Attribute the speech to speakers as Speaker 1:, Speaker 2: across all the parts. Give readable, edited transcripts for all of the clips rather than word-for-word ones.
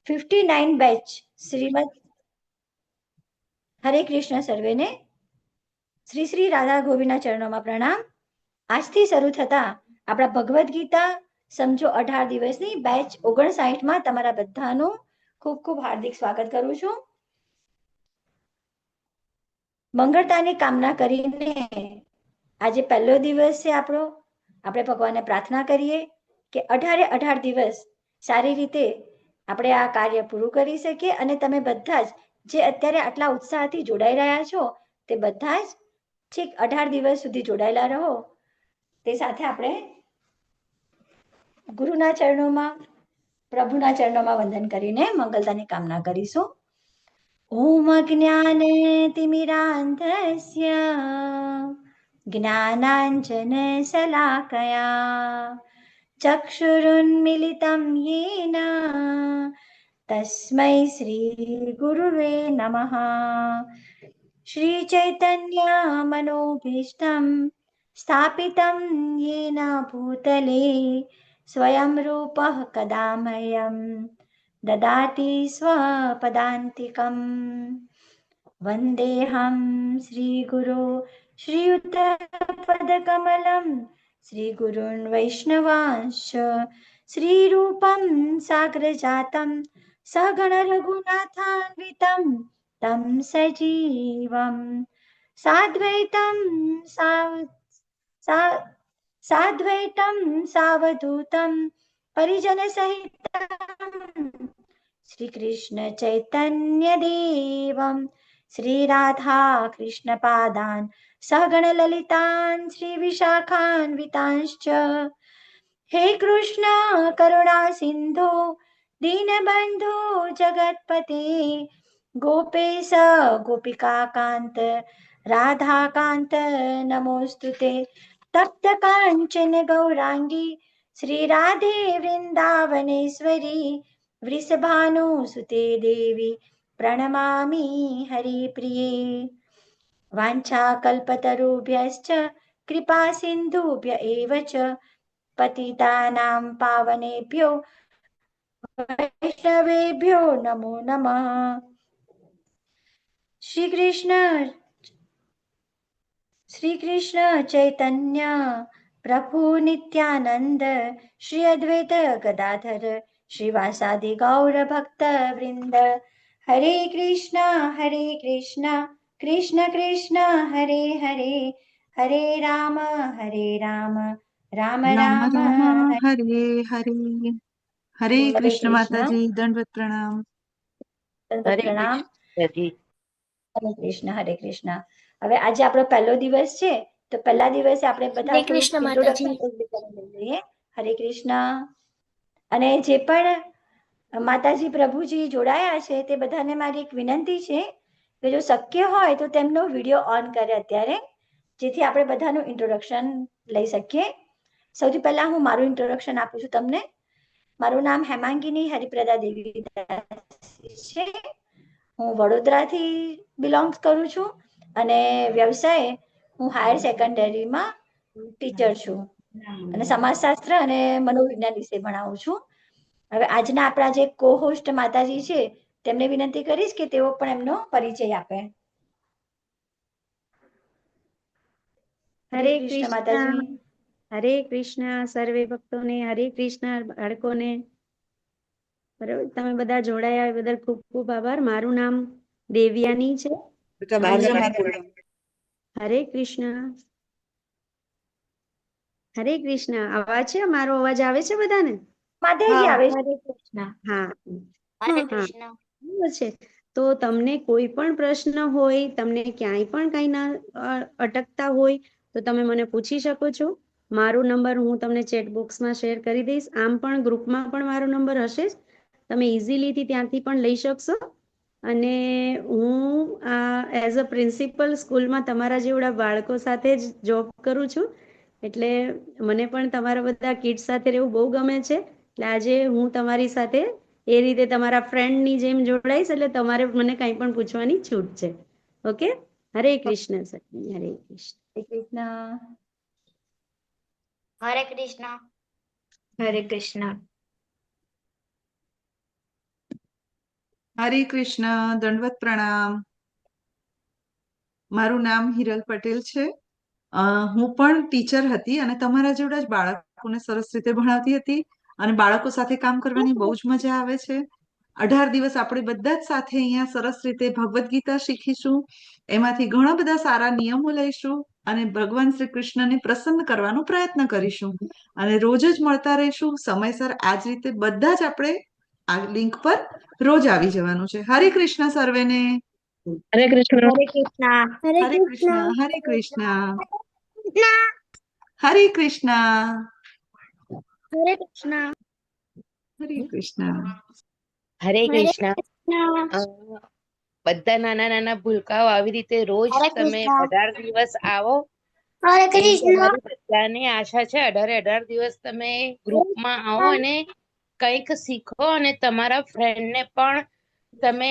Speaker 1: 59 batch Shrimad હરે કૃષ્ણ સર્વેને શ્રી શ્રી રાધા ગોવિંદના ચરણોમાં પ્રણામ. આજથી શરૂ થતા આપણા ભગવદ્ ગીતા સમજો 18 દિવસની બેચ 59માં તમારા બધાનું ખૂબ ખૂબ હાર્દિક સ્વાગત કરું છું. મંગળતાની કામના કરીને આજે પહેલો દિવસ છે આપણો. આપણે ભગવાનને પ્રાર્થના કરીએ કે 18 દિવસ સારી રીતે આપણે આ કાર્ય પૂરું કરી શકીએ અને તમે બધા જ જે અત્યારે આટલા ઉત્સાહથી જોડાઈ રહ્યા છો તે બધા જ ઠીક 18 દિવસ સુધી જોડાયેલા રહો. તે સાથે આપણે ગુરુના ચરણોમાં પ્રભુના ચરણોમાં વંદન કરીને મંગલતાની કામના કરીશું. ઓમ જ્ઞાનતિમિરાંધસ્ય જ્ઞાનાંજન શલાકયા ચક્ષુરુન્મિલિतं येन तस्मै श्रीगुरुवे नमः. श्रीचैतन्यमनोभीष्टं स्थापितं येन भूतले स्वयं रूपः कदा मह्यं ददाति स्वपदान्तिकं. वन्देऽहं श्रीगुरो श्रीयुतपदकमलं श्रीगुरून् वैष्णवांश्च श्रीरूपं साग्रजातं सगण रघुनाथान्वितं तं सजीवं साद्वैतं सावधूतं परिजनसहितं श्रीकृष्ण चैतन्यदेवं श्रीराधा कृष्णपादान् सगण ललितान् श्रीविशाखान्वितांश्च. हे कृष्ण करुणा सिन्धो दीनबन्धो जगत्पते गोपेश गोपिकान्त राधाकान्त नमोऽस्तुते. तप्त काञ्चन गौरांगी श्रीराधे वृन्दावनेश्वरी वृषभानुसुते देवी प्रणमामि हरिप्रिये. वाञ्छाकल्पतरुभ्यश्च कृपा सिन्धुभ्य एव च पतितानां पावनेभ्यो वैष्णवेभ्यो नमो नमः. श्री कृष्ण चैतन्य प्रभु नित्यानंद श्री अद्वैत गदाधर श्रीवासादि गौर भक्त वृंद. हरे कृष्ण कृष्ण कृष्ण हरे हरे हरे राम राम राम
Speaker 2: हरे हरे. हरे कृष्ण माताजी, दंडवत प्रणाम.
Speaker 1: हरे प्रणाम. हरे कृष्ण. હવે આજે આપણો પહેલો દિવસ છે તો પહેલા દિવસે આપણે બધા ઇન્ટ્રોડક્શન લઈએ. હરે કૃષ્ણ. અને જે પણ માતાજી પ્રભુજી જોડાયા છે તે બધાને મારી એક વિનંતી છે કે જો શક્ય હોય તો તેમનો વિડીયો ઓન કરે અત્યારે, જેથી આપણે બધાનું ઇન્ટ્રોડક્શન લઈ શકીએ. સૌથી પહેલા હું મારું ઇન્ટ્રોડક્શન આપું છું તમને. મારું નામ હેમાંગિની હરિપ્રદા દેવી છે. હું વડોદરાથી બિલોંગ્સ કરું છું અને વ્યવસાય હું હાયર સેકન્ડરીમાં ટીચર છું અને સમાજશાસ્ત્ર અને મનોવિજ્ઞાન વિશે ભણાવું છું. હવે આજના આપણા જે કો-હોસ્ટ માતાજી છે તેમને વિનંતી કરીશ કે તેઓ પણ એમનો પરિચય આપે.
Speaker 3: હરે કૃષ્ણ માતાજી. હરે કૃષ્ણ સર્વે ભક્તોને, હરે કૃષ્ણ બાળકોને. બરાબર, તમે બધા જોડાયા એ બદલ ખૂબ ખૂબ આભાર. મારું નામ દેવ્યાની છે. હરે કૃષ્ણ. હરે કૃષ્ણ. અવાજ છે? મારો અવાજ આવે છે બધાને?
Speaker 1: માતાજી આવે છે.
Speaker 3: હરે કૃષ્ણ. હા, હરે કૃષ્ણ. છે તો તમને કોઈ પણ પ્રશ્ન હોય, તમને ક્યાંય પણ કઈ ના અટકતા હોય તો તમે મને પૂછી શકો છો. મારો નંબર હું તમને ચેટ બોક્સમાં શેર કરી દઈશ. આમ પણ ગ્રુપમાં પણ મારો નંબર હશે જ, તમે ઇઝીલીથી ત્યાંથી પણ લઈ શકશો. અને હું એઝ અ પ્રિન્સિપલ સ્કૂલમાં તમારા જેવડા બાળકો સાથે જ જોબ કરું છું, એટલે મને પણ તમારા બધા કિડ્સ સાથે રહેવું બહુ ગમે છે. એટલે આજે હું તમારી સાથે એ રીતે તમારા ફ્રેન્ડની જેમ જોડાઈશ, એટલે તમારે મને કંઈ પણ પૂછવાની છૂટ છે. ઓકે. હરે કૃષ્ણ સર. હરે કૃષ્ણ.
Speaker 4: હરે કૃષ્ણ. હરે કૃષ્ણ.
Speaker 2: હરે કૃષ્ણ, દંડવત પ્રણામ. મારું નામ હિરલ પટેલ છે. હું પણ ટીચર હતી અને તમારા જેવડા જ બાળકોને સરસ રીતે ભણાવતી હતી અને બાળકો સાથે કામ કરવાની બહુ જ મજા આવે છે. 18 દિવસ આપણે બધા જ સાથે અહીંયા સરસ રીતે ભગવદ્ ગીતા શીખીશું. એમાંથી ઘણા બધા સારા નિયમો લઈશું અને ભગવાન શ્રી કૃષ્ણને પ્રસન્ન કરવાનો પ્રયત્ન કરીશું અને રોજ જ મળતા રહીશું સમયસર. આ જ રીતે બધા જ આપણે આ લિંક પર રોજ આવી જવાનું છે. હરે કૃષ્ણ સર્વેને.
Speaker 4: હરે કૃષ્ણ.
Speaker 1: હરે કૃષ્ણ.
Speaker 2: હરે કૃષ્ણ. હરે કૃષ્ણ. હરે કૃષ્ણ.
Speaker 1: હરે કૃષ્ણ.
Speaker 2: હરે કૃષ્ણ.
Speaker 4: હરે કૃષ્ણ. બધા નાના નાના ભૂલકાઓ આવી રીતે રોજ તમે 18 દિવસ આવો. એવી અમારી બધાને આશા છે. 18 દિવસ તમે ગ્રુપમાં આવો અને કંઈક શીખો અને તમારા ફ્રેન્ડને પણ તમે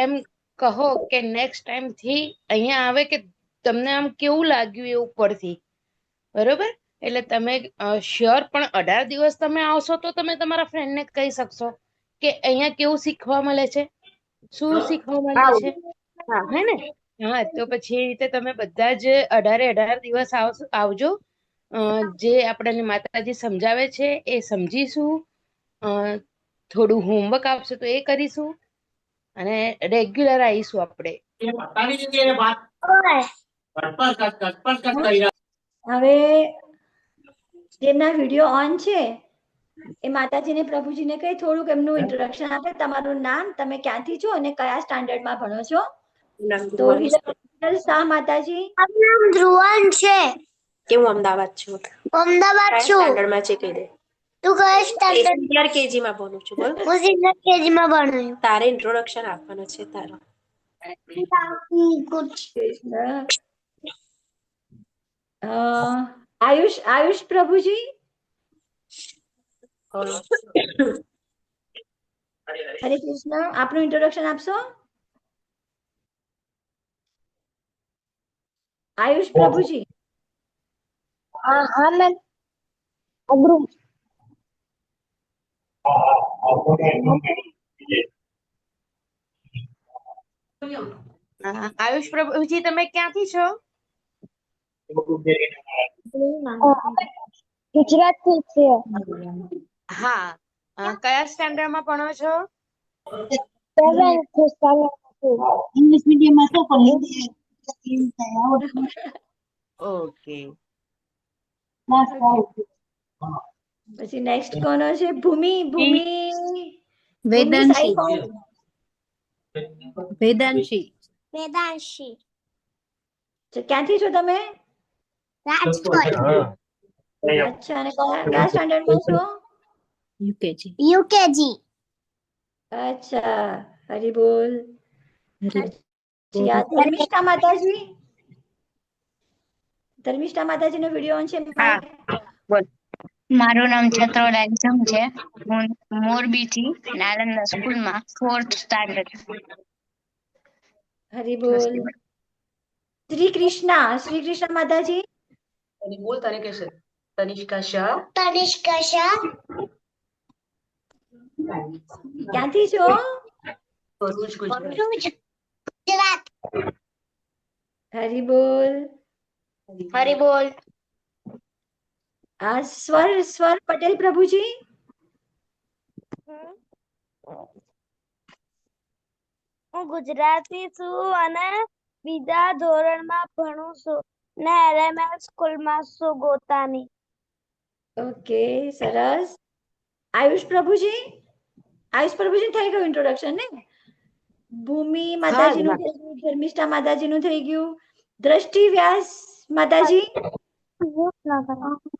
Speaker 4: એમ કહો કે નેક્સ્ટ ટાઈમ થી અહીંયા આવે કે તમને આમ કેવું લાગ્યું એ ઉપરથી. બરોબર? એટલે તમે શ્યોર પણ 18 દિવસ તમે આવશો તો તમે તમારા ફ્રેન્ડને કહી શકશો કે અહીંયા કેવું શીખવા મળે છે, શું શીખવા મળે છે, હે ને? હા, તો પછી એ રીતે તમે બધા જ 18 દિવસ આવજો. જે આપણને માતાજી સમજાવે છે એ સમજીશું. થોડું હોમવર્ક આપશે તો એ કરીશું અને રેગ્યુલર આવીશું આપણે.
Speaker 1: હવે જેમના વિડીયો ઓન છે એ માતાજીને પ્રભુજીને કઈ થોડુંક એમનું ઇન્ટ્રોડક્શન આપે. તમારું નામ, તમે ક્યાંથી છો અને કયા સ્ટાન્ડર્ડમાં ભણો છો? તો હિરલ શાહ માતાજી.
Speaker 5: મારું નામ ધ્રુવન છે. કે હું અમદાવાદ છું. અમદાવાદ છું. સ્ટાન્ડર્ડમાં છે કહી દે. તું કયા સ્ટાન્ડર્ડ? સિનિયર કેજી માં ભણું છું. બોલ. હું સિનિયર કેજી માં ભણું છું. તારે ઇન્ટ્રોડક્શન આપવાનું છે તારો.
Speaker 1: આયુષ પ્રભુજી. હરે કૃષ્ણ. આપનું ઇન્ટ્રોડક્શન આપશો? આયુષ પ્રભુજી.
Speaker 5: હા મેમ. અગ્રુમ.
Speaker 4: આયુષ પ્રભુજી, તમે ક્યાંથી છો?
Speaker 5: ગુજરાત થી છે.
Speaker 4: હા. કયા સ્ટાન્ડર્ડમાં ભણો છો?
Speaker 5: ઇંગ્લિશ મીડિયમ માં તો
Speaker 4: ઓકે.
Speaker 1: પછી નેક્સ્ટ કોનો છે? ભૂમિ.
Speaker 6: વેદાંશી.
Speaker 1: ક્યાંથી છો તમે?
Speaker 5: રાજકોટ.
Speaker 1: અચ્છા. અને કયા સ્ટાન્ડર્ડમાં છો?
Speaker 5: યુકેજી.
Speaker 1: અચ્છા. હરી બોલ. ધર્મિષ્ઠા માતાજી. ધર્મિષ્ઠા માતાજી નો વિડીયો ઓન છે.
Speaker 7: મારું નામ છત્રોલ એક્ઝામ છે. હું મોરબી થી નાલંદા સ્કૂલમાં 4th સ્ટાન્ડર્ડ.
Speaker 1: હરી બોલ. શ્રી કૃષ્ણ માતાજી.
Speaker 8: બોલ. તનિષ્કા શાહ.
Speaker 1: ક્યાંથી છો?
Speaker 8: ભરૂચ, ગુજરાત.
Speaker 5: ગુજરાત.
Speaker 1: હરી બોલ.
Speaker 5: હરી બોલ.
Speaker 1: સ્વર પટેલ પ્રભુજી.
Speaker 5: હું ગુજરાતી છું અને બીજા ધોરણમાં ભણું છું ને LMS સ્કૂલમાં છું ગોતાની.
Speaker 1: ઓકે, સરસ. આયુષ પ્રભુજી થઈ ગયું ઇન્ટ્રોડક્શન ને? ભૂમિ માતાજીનું થઈ ગયું, ધર્મિષ્ઠા માતાજીનું થઈ ગયું. દ્રષ્ટિ વ્યાસ માતાજી.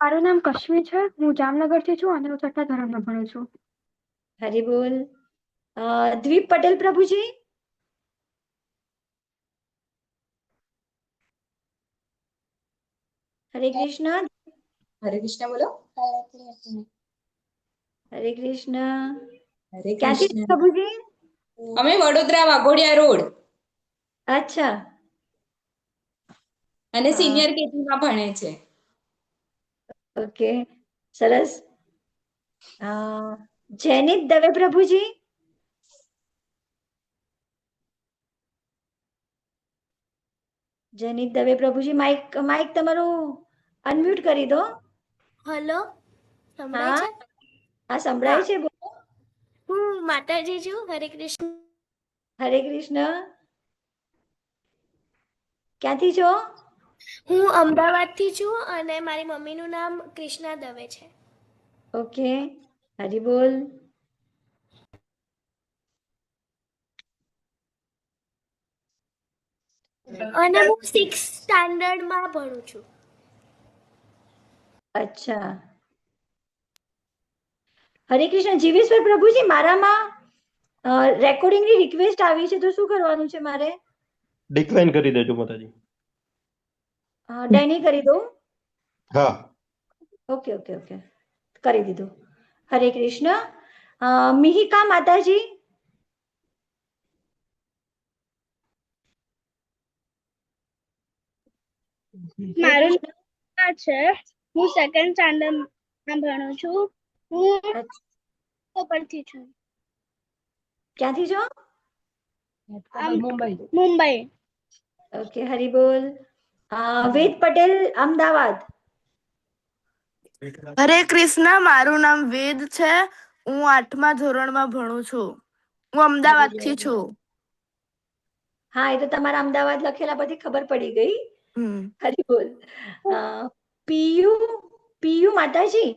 Speaker 9: મારું નામ કશ્મી છે. હું જામનગર થી છું અને હું 6ઠા ધોરણમાં ભણું છું.
Speaker 1: હરી બોલ. દ્વીપ પટેલ પ્રભુજી. હરે કૃષ્ણ.
Speaker 8: બોલો.
Speaker 1: હરે કૃષ્ણ. ક્યાંથી પ્રભુજી?
Speaker 8: અમે વડોદરા વાઘોડિયા રોડ.
Speaker 1: અચ્છા.
Speaker 8: અને સિનિયર કેજી માં ભણે છે.
Speaker 1: ઓકે, સરસ. જૈનિત દવે પ્રભુજી. જનિત દવે પ્રભુજી માઇક તમારું અનમ્યુટ કરી દો.
Speaker 6: હેલો, સંભળાય છે?
Speaker 1: હા સંભળાય છે, બોલો.
Speaker 6: હું માતાજી છું. હરે કૃષ્ણ.
Speaker 1: હરે કૃષ્ણ. ક્યાંથી છો?
Speaker 6: હું અમદાવાદથી છું અને મારી મમ્મીનું નામ કૃષ્ણા દવે છે.
Speaker 1: ઓકે, હરી બોલ.
Speaker 6: અને હું 6th સ્ટાન્ડર્ડમાં ભણું છું.
Speaker 1: અચ્છા, હરે કૃષ્ણ. જીવેશ્વર પ્રભુજી, મારામાં રેકોર્ડિંગની રિક્વેસ્ટ આવી છે, તો શું કરવાનું છે મારે?
Speaker 10: ડિક્લાઇન કરી દેજો માતાજી.
Speaker 1: ડેની કરી દઉં?
Speaker 10: હા.
Speaker 1: ઓકે ઓકે ઓકે, કરી દીધું. હરે કૃષ્ણ. મિહિકા માતાજી.
Speaker 6: મારું નામ છે. હું 2nd સ્ટાન્ડર્ડમાં ભણું છું. હું પરથી છું.
Speaker 1: ક્યાંથી છો?
Speaker 6: મુંબઈ.
Speaker 1: ઓકે, હરી બોલ. વેદ પટેલ, અમદાવાદ.
Speaker 11: હરે કૃષ્ણ. મારું નામ વેદ છે. હું 8મા ધોરણમાં ભણું છું. હું અમદાવાદ થી છું.
Speaker 1: હા, એ તો તમારા અમદાવાદ લખેલા પછી ખબર પડી ગઈ. હરી બોલ. પિયુ માતાજી.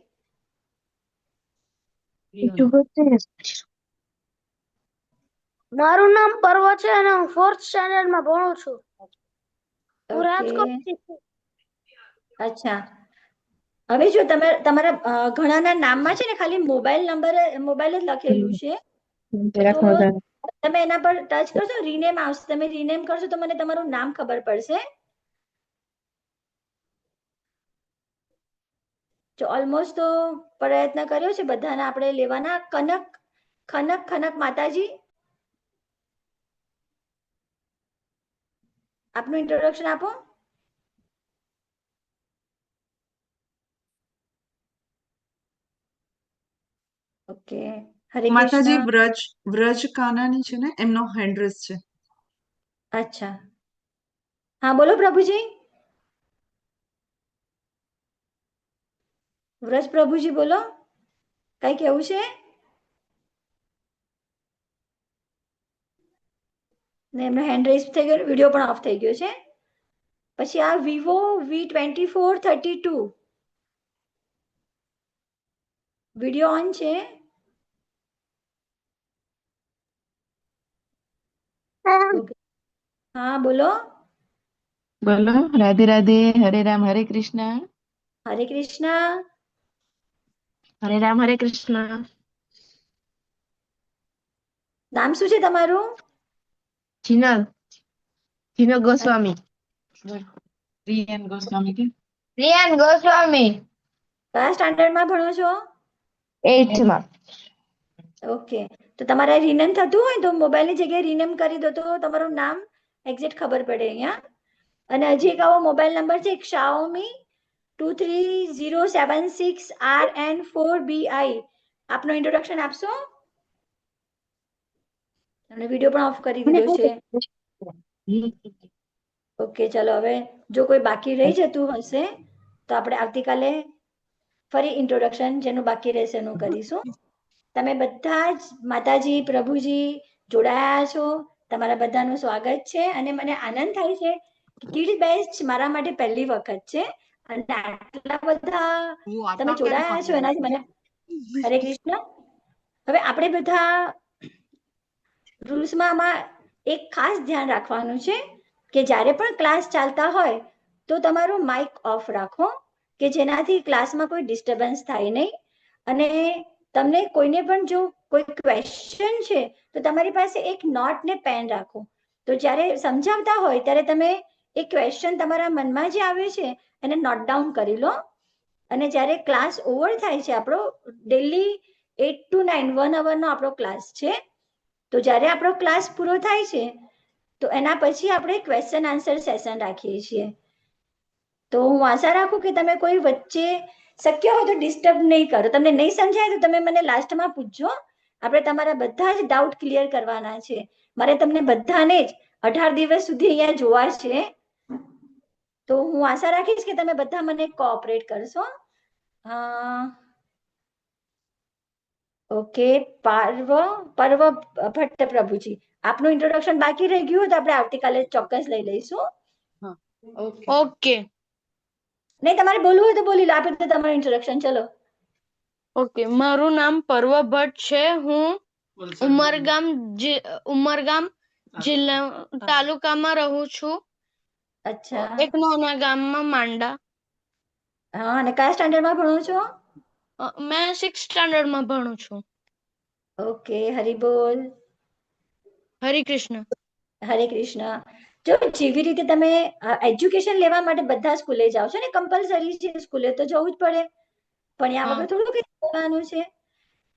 Speaker 6: મારું નામ પર્વ છે અને હું 4th સ્ટાન્ડર્ડમાં ભણું છું. હું રાજકોટથી છું.
Speaker 1: અચ્છા, હવે જો તમારા ઘણાના નામમાં છે ને ખાલી મોબાઈલ જ લખેલું છે. તમે એના પર ટચ કરશો, રીનેમ આવશે. તમે રીનેમ કરશો તો મને તમારું નામ ખબર પડશે. જો ઓલમોસ્ટ તો પ્રયત્ન કર્યો છે બધાને આપણે લેવાના. ખનક માતાજી, આપનું ઇન્ટ્રોડક્શન આપો. ઓકે, હરે
Speaker 2: માતાજી
Speaker 1: કૃષ્ણ.
Speaker 2: વ્રજ કાનાની છે ને, એમનો હેન્ડ્રેસ છે.
Speaker 1: અચ્છા, હા બોલો પ્રભુજી. વ્રજ પ્રભુજી બોલો, કઈ કેવું છે? ને એમનો હેન્ડ રેઝ થઈ ગયો, વિડીયો પણ ઓફ થઈ ગયો છે. પછી આ વિવો V2432 વિડીયો ઓન છે. હા બોલો.
Speaker 12: બોલો. રાધે રાધે. હરે રામ હરે કૃષ્ણ.
Speaker 1: હરે કૃષ્ણ.
Speaker 12: હરે રામ હરે કૃષ્ણ.
Speaker 1: નામ શું છે તમારું?
Speaker 12: જીનલ ગોસ્વામી. રિયાન ગોસ્વામી.
Speaker 1: કયા સ્ટાન્ડર્ડમાં ભણો છો?
Speaker 12: 8માં.
Speaker 1: ઓકે, તો તમારે રીનેમ થતું હોય તો મોબાઈલની જગ્યાએ રીનેમ કરી દો, તો તમારું નામ એક્ઝેક્ટ ખબર પડે અહીંયા. અને હજી એક આવો મોબાઈલ નંબર છે, Xiaomi 23076RN4BI. આપનો ઇન્ટ્રોડક્શન આપશો? તમને વિડીયો પણ ઓફ કરી દીધો છે. ઓકે, ચલો હવે જો કોઈ બાકી રહી જતું હશે તો આપણે આવતીકાલે ફરી ઇન્ટ્રોડક્શન જેનું બાકી રહેશે એનું કરીશું. તમે બધા જ માતાજી પ્રભુજી જોડાયા છો, તમારા બધાનું સ્વાગત છે. અને મને આનંદ થાય છે કે કિડ્સ બેચ મારા માટે પહેલી વખત છે અને આટલા બધા તમે જોડાયા છો એનાથી મને. હરે કૃષ્ણ. હવે આપણે બધા રૂલ્સમાં આમાં એક ખાસ ધ્યાન રાખવાનું છે કે જ્યારે પણ ક્લાસ ચાલતા હોય તો તમારું માઇક ઓફ રાખો, કે જેનાથી ક્લાસમાં કોઈ ડિસ્ટર્બન્સ થાય નહીં. અને તમને કોઈને પણ જો કોઈ ક્વેશ્ચન છે તો તમારી પાસે એક નોટ ને પેન રાખો. તો જ્યારે સમજાવતા હોય ત્યારે તમે એ ક્વેશ્ચન તમારા મનમાં જે આવે છે એને નોટ ડાઉન કરી લો. અને જ્યારે ક્લાસ ઓવર થાય છે, આપણો ડેલી 8 to 9 1 અવરનો આપણો ક્લાસ છે, તો જ્યારે આપણો ક્લાસ પૂરો થાય છે તો એના પછી આપણે ક્વેશ્ચન આન્સર સેશન રાખીએ છીએ. તો હું આશા રાખું કે તમે કોઈ વચ્ચે શક્ય હોય તો ડિસ્ટર્બ નહીં કરો. તમને નહીં સમજાય તો તમે મને લાસ્ટમાં પૂછજો. આપણે તમારા બધા જ ડાઉટ ક્લિયર કરવાના છે. મારે તમને બધાને જ 18 દિવસ સુધી અહીંયા જોવા છે. તો હું આશા રાખીશ કે તમે બધા મને કોઓપરેટ કરશો. ઓકે, પર્વ ભટ્ટ પ્રભુજી, આપનું ઇન્ટ્રોડક્શન બાકી રહી ગયું તો આપણે આવતીકાલે ચોક્કસ લઈ લઈશું.
Speaker 11: ઓકે.
Speaker 1: નહીં, તમારે બોલવું હોય તો બોલી લો. આપી દો તમારું ઇન્ટ્રોડક્શન. ચલો.
Speaker 11: ઓકે, મારું નામ પર્વ ભટ્ટ છે. હું ઉમરગામ જિલ્લા તાલુકામાં રહું છું.
Speaker 1: અચ્છા.
Speaker 11: એક નાના ગામમાં માંડા.
Speaker 1: હા, અને કયા સ્ટાન્ડર્ડમાં ભણો છો?
Speaker 11: મેં 6th સ્ટાન્ડર્ડમાં ભણું છું.
Speaker 1: ઓકે, હરી બોલ.
Speaker 11: હરે કૃષ્ણ.
Speaker 1: હરે કૃષ્ણ. જો જેવી રીતે તમે એજ્યુકેશન લેવા માટે બધા સ્કૂલે જાઓ છો ને, કમ્પલસરી છે, સ્કૂલે તો જવું જ પડે, ભણ્યા વગર થોડું કઈ કરવાનું છે.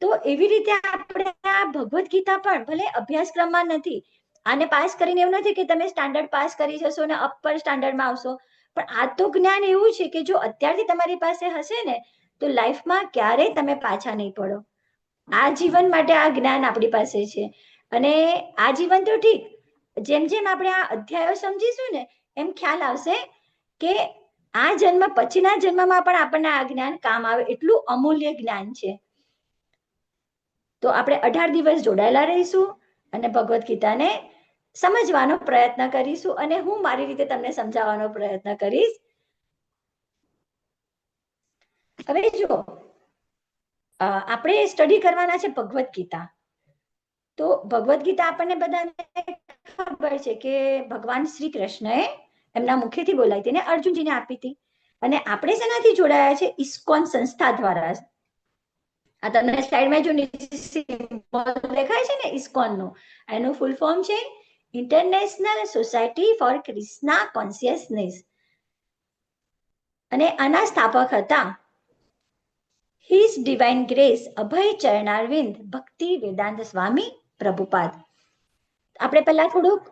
Speaker 1: તો એવી રીતે આપણે આ ભગવદ્ ગીતા પણ ભલે અભ્યાસક્રમમાં નથી, આને પાસ કરીને એવું નથી કે તમે સ્ટાન્ડર્ડ પાસ કરી જશો ને અપર સ્ટાન્ડર્ડમાં આવશો, પણ આ તો જ્ઞાન એવું છે કે જો અત્યારથી તમારી પાસે હશે ને તો લાઈફમાં ક્યારેય તમે પાછા નહીં પડો. આ જીવન માટે આ જ્ઞાન આપણી પાસે છે. અને આ જીવન તો ઠીક, જેમ જેમ આપણે આ અધ્યાયો સમજીશું ને એમ ખ્યાલ આવશે કે આ જન્મ પછીના જન્મમાં પણ આપણને આ જ્ઞાન કામ આવે, એટલું અમૂલ્ય જ્ઞાન છે. તો આપણે 18 દિવસ જોડાયેલા રહીશું અને ભગવદ્ ગીતાને સમજવાનો પ્રયત્ન કરીશું, અને હું મારી રીતે તમને સમજાવવાનો પ્રયત્ન કરીશ. હવે જો આપણે સ્ટડી કરવાના છે ભગવદ્ ગીતા. તો ભગવદ્ ગીતા આપણને બધાને ખબર છે કે ભગવાન શ્રી કૃષ્ણએ એમના મુખેથી બોલાવી હતી ને અર્જુનજીને આપી હતી. અને આપણે શેનાથી જોડાયા છે? ઇસ્કોન સંસ્થા દ્વારા. આ તમને સ્લાઇડમાં જો દેખાય છે ને ઇસ્કોનનું, એનું ફૂલ ફોર્મ છે international society for Krishna consciousness. અને આના સ્થાપક હતા હિઝ ડિવાઇન ગ્રેસ અભય ચરણારવિંદ ભક્તિ વેદાંત સ્વામી પ્રભુપાદ. આપણે પહેલા થોડુંક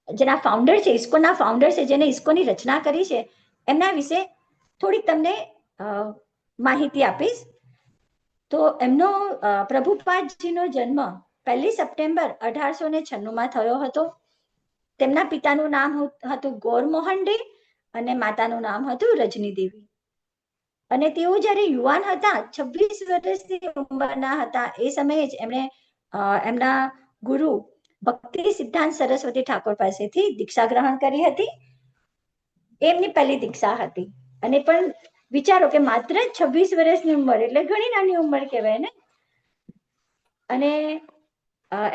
Speaker 1: જેના ફાઉન્ડર છે, ઇસ્કોનના ફાઉન્ડર છે, જેને ઇસ્કોનની રચના કરી છે, એમના વિશે થોડીક તમને માહિતી આપીશ. તો એમનો પ્રભુપાદજીનો જન્મ 1 સપ્ટેમ્બર 1896 થયો હતો. તેમના પિતાનું નામ હતું ગોરમોહન ડે અને માતાનું નામ હતું રજની દેવી. અને તેઓ જ્યારે યુવાન હતા, 26 વર્ષની ઉંમરના હતા, એ સમયે જ એમણે એમના ગુરુ ભક્તિ સિદ્ધાંત સરસ્વતી ઠાકોર પાસેથી દીક્ષા ગ્રહણ કરી હતી. એમની પહેલી દીક્ષા હતી. અને પણ વિચારો કે માત્ર 26 વર્ષની ઉંમર એટલે ઘણી નાની ઉંમર કહેવાય ને. અને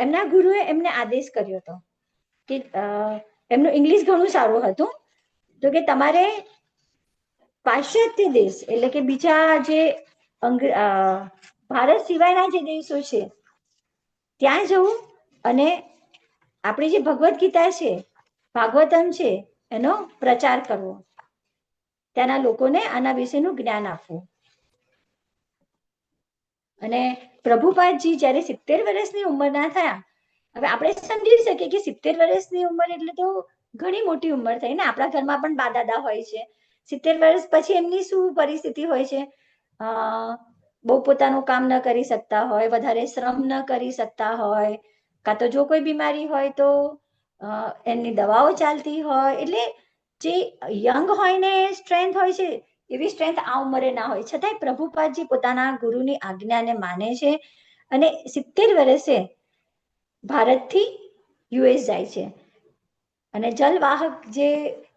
Speaker 1: એમના ગુરુએ એમને આદેશ કર્યો હતો કે એમનું ઇંગ્લિશ ઘણું સારું હતું, તો કે તમારે પાશ્ચાત્ય દેશ એટલે કે બીજા જે ભારત સિવાયના જે દેશો છે ત્યાં જવું અને આપણી જે ભગવદ્ ગીતા છે, ભાગવતમ છે, એનો પ્રચાર કરવો, ત્યાંના લોકોને આના વિશેનું જ્ઞાન આપવું. અને પ્રભુપાદજી જ્યારે 70 વર્ષની ઉંમરના થયા, હવે આપણે સમજી શકીએ કે 70 વર્ષની ઉંમર એટલે તો ઘણી મોટી ઉંમર થઈ ને. આપણા ઘરમાં પણ બા દાદા હોય છે, 70 વર્ષ પછી એમની શું પરિસ્થિતિ હોય છે? બહુ પોતાનું કામ ન કરી શકતા હોય, વધારે શ્રમ ન કરી શકતા હોય, કાં તો જો કોઈ બીમારી હોય તો એમની દવાઓ ચાલતી હોય. એટલે જે યંગ હોય ને સ્ટ્રેન્થ હોય છે એવી સ્ટ્રેન્થ આ ઉંમરે ના હોય. છતાંય પ્રભુપાદજી પોતાના ગુરુની આજ્ઞાને માને છે અને 70 વર્ષે ભારતથી યુએસ જાય છે. અને જલવાહક જે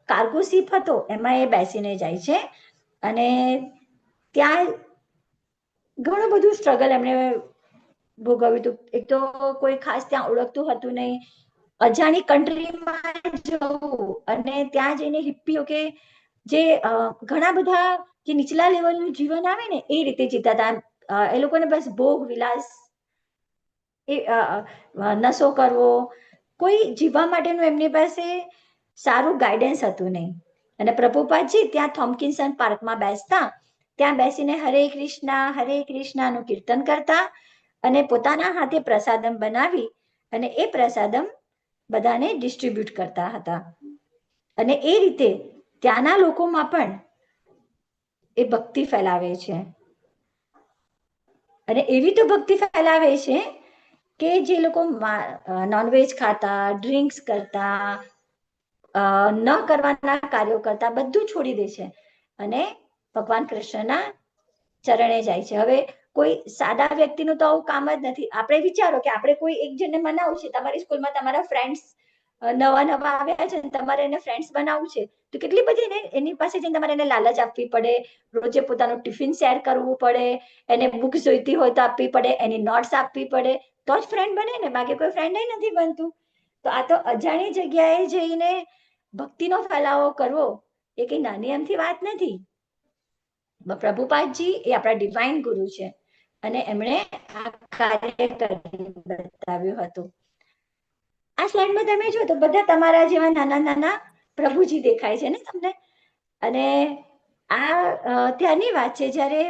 Speaker 1: કાર્ગો શિપ હતો એમાં એ બેસીને જાય છે. અને ત્યાં ઘણું બધું સ્ટ્રગલ એમણે ભોગવ્યું હતું. એક તો કોઈ ખાસ ત્યાં ઓળખતું હતું નહીં, અજાણી કન્ટ્રીમાં જવું અને ત્યાં જઈને હિપ્પીઓ કે જે ઘણા બધા જે નીચલા લેવલનું જીવન આવે ને એ રીતે જીવતા હતા. એ લોકોને બસ ભોગ વિલાસ, એ નશો કરવો, કોઈ જીવવા માટેનું એમની પાસે સારું ગાઈડન્સ હતું નહીં. અને પ્રભુપાદજી ત્યાં થોમ્કિન્સન પાર્કમાં બેસતા, ત્યાં બેસીને હરે કૃષ્ણનું કીર્તન કરતા અને પોતાના હાથે પ્રસાદમ બનાવી અને એ પ્રસાદમ બધાને ડિસ્ટ્રીબ્યુટ કરતા હતા. અને એ રીતે ત્યાંના લોકોમાં પણ એ ભક્તિ ફેલાવે છે. અને એવી તો ભક્તિ ફેલાવે છે કે જે લોકો નોનવેજ ખાતા, ડ્રિંક્સ કરતા, ન કરવાના કાર્યો કરતા બધું છોડી દે છે અને ભગવાન કૃષ્ણના ચરણે જાય છે. હવે કોઈ સાદા વ્યક્તિનું તો આવું કામ જ નથી. આપણે વિચારો કે આપણે કોઈ એક જણને મનાવવું છે, તમારી સ્કૂલમાં તમારા ફ્રેન્ડ્સ નવા આવ્યા છે, તમારે એને ફ્રેન્ડ્સ બનાવવું છે, તો કેટલી બધી એની પાસે જઈને તમારે એને લાલચ આપવી પડે, રોજે પોતાનું ટિફિન શેર કરવું પડે, એને બુક જોઈતી હોય તો આપવી પડે, એની નોટ્સ આપવી પડે, તો જ ફ્રેન્ડ બને ને, બાકી કોઈ ફ્રેન્ડ નથી બનતું. તો આ તો અજાણી જગ્યાએ જઈને ભક્તિનો ફેલાવો કરવો એ કઈ નાની અમથી વાત નથી. પ્રભુપાદજી એ આપણા ડિવાઇન ગુરુ છે અને એમણે આ કાર્ય કરી બતાવ્યું હતું. આ સ્લાઇડમાં તમે જો તો બધા તમારા જેવા નાના નાના પ્રભુજી દેખાય છે ને તમને. અને આ ત્યાંની વાત છે જ્યારે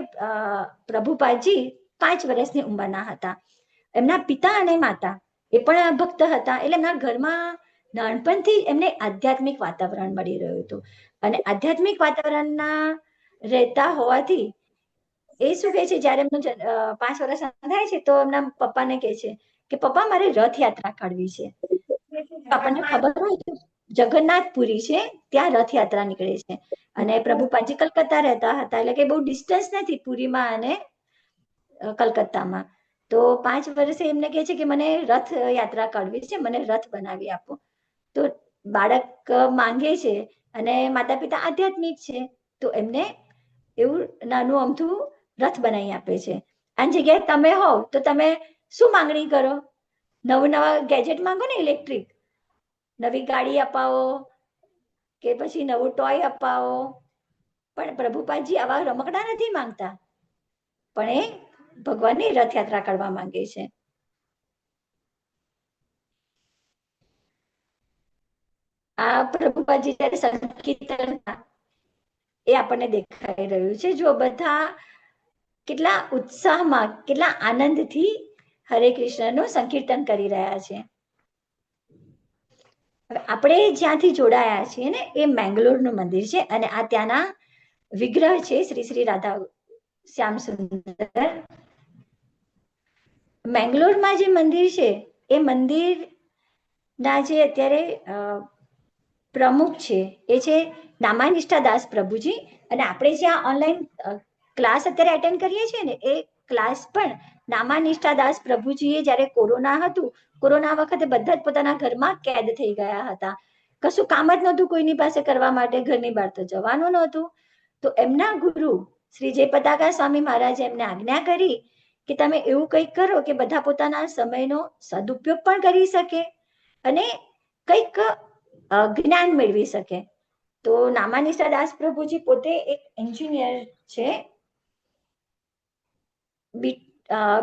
Speaker 1: પ્રભુપાદજી 5 વર્ષની ઉંમરના હતા. એમના પિતા અને માતા એ પણ ભક્ત હતા, એટલે એમના ઘરમાં નાનપણથી એમને આધ્યાત્મિક વાતાવરણ મળી રહ્યું હતું. અને આધ્યાત્મિક વાતાવરણના રહેતા હોવાથી એ શું કહે છે, જ્યારે એમનું 5 વર્ષ થાય છે તો એમના પપ્પાને કહે છે કે પપ્પા મારે રથયાત્રા કાઢવી છે. આપણને ખબર હોય તો જગન્નાથપુરી છે, ત્યાં રથયાત્રા નીકળે છે. અને પ્રભુપાદજી કલકત્તા રહેતા હતા, એટલે કે બહુ ડિસ્ટન્સ નથી પુરીમાં અને કલકત્તામાં. તો 5 વર્ષે એમને કહે છે કે મને રથયાત્રા કાઢવી છે, મને રથ બનાવી આપો. તો બાળક માંગે છે અને માતા પિતા આધ્યાત્મિક છે, તો એમને એવું નાનું અમથું રથ બનાવી આપે છે. આની જગ્યાએ તમે હોવ તો તમે શું માંગણી કરો? નવા ગેજેટ માંગો ને, ઇલેક્ટ્રિક, નવી ગાડી અપાવો કે પછી નવું ટોય અપાવો. પણ પ્રભુપાદજી આવા રમકડા નથી માંગતા, પણ એ ભગવાનની રથયાત્રા કરવા માંગે છે. આ પ્રભુપાદજી જ્યારે સંકીર્તન એ આપણને દેખાઈ રહ્યું છે. જો બધા કેટલા ઉત્સાહમાં, કેટલા આનંદથી હરે કૃષ્ણનું સંકીર્તન કરી રહ્યા છે. આપણે જ્યાંથી જોડાયા છીએ ને એ મેંગલોરનું મંદિર છે અને આ ત્યાંના વિગ્રહ છે શ્રી શ્રી રાધા શ્યામ સુંદર. મેંગલોરમાં જે મંદિર છે એ મંદિરના જે અત્યારે પ્રમુખ છે એ છે નામાનિષ્ઠા દાસ પ્રભુજી. અને આપણે જ્યાં ઓનલાઈન ક્લાસ અત્યારે એટેન્ડ કરીએ છીએ ને એ ક્લાસ પણ નામાનિષ્ઠા દાસ પ્રભુજીએ જ્યારે કોરોના હતું, કોરોના વખતે બધા જ પોતાના ઘરમાં કેદ થઈ ગયા હતા, કશું કામ જ નહોતું કોઈની પાસે કરવા માટે, ઘરની બહાર તો જવાનું નહોતું. તો એમના ગુરુ શ્રી જય પતાકા સ્વામી મહારાજે એમને આજ્ઞા કરી કે તમે એવું કંઈક કરો કે બધા પોતાના સમયનો સદુપયોગ પણ કરી શકે અને કંઈક જ્ઞાન મેળવી શકે. તો નામાનિષ્ઠા દાસ પ્રભુજી પોતે એક એન્જિનિયર છે,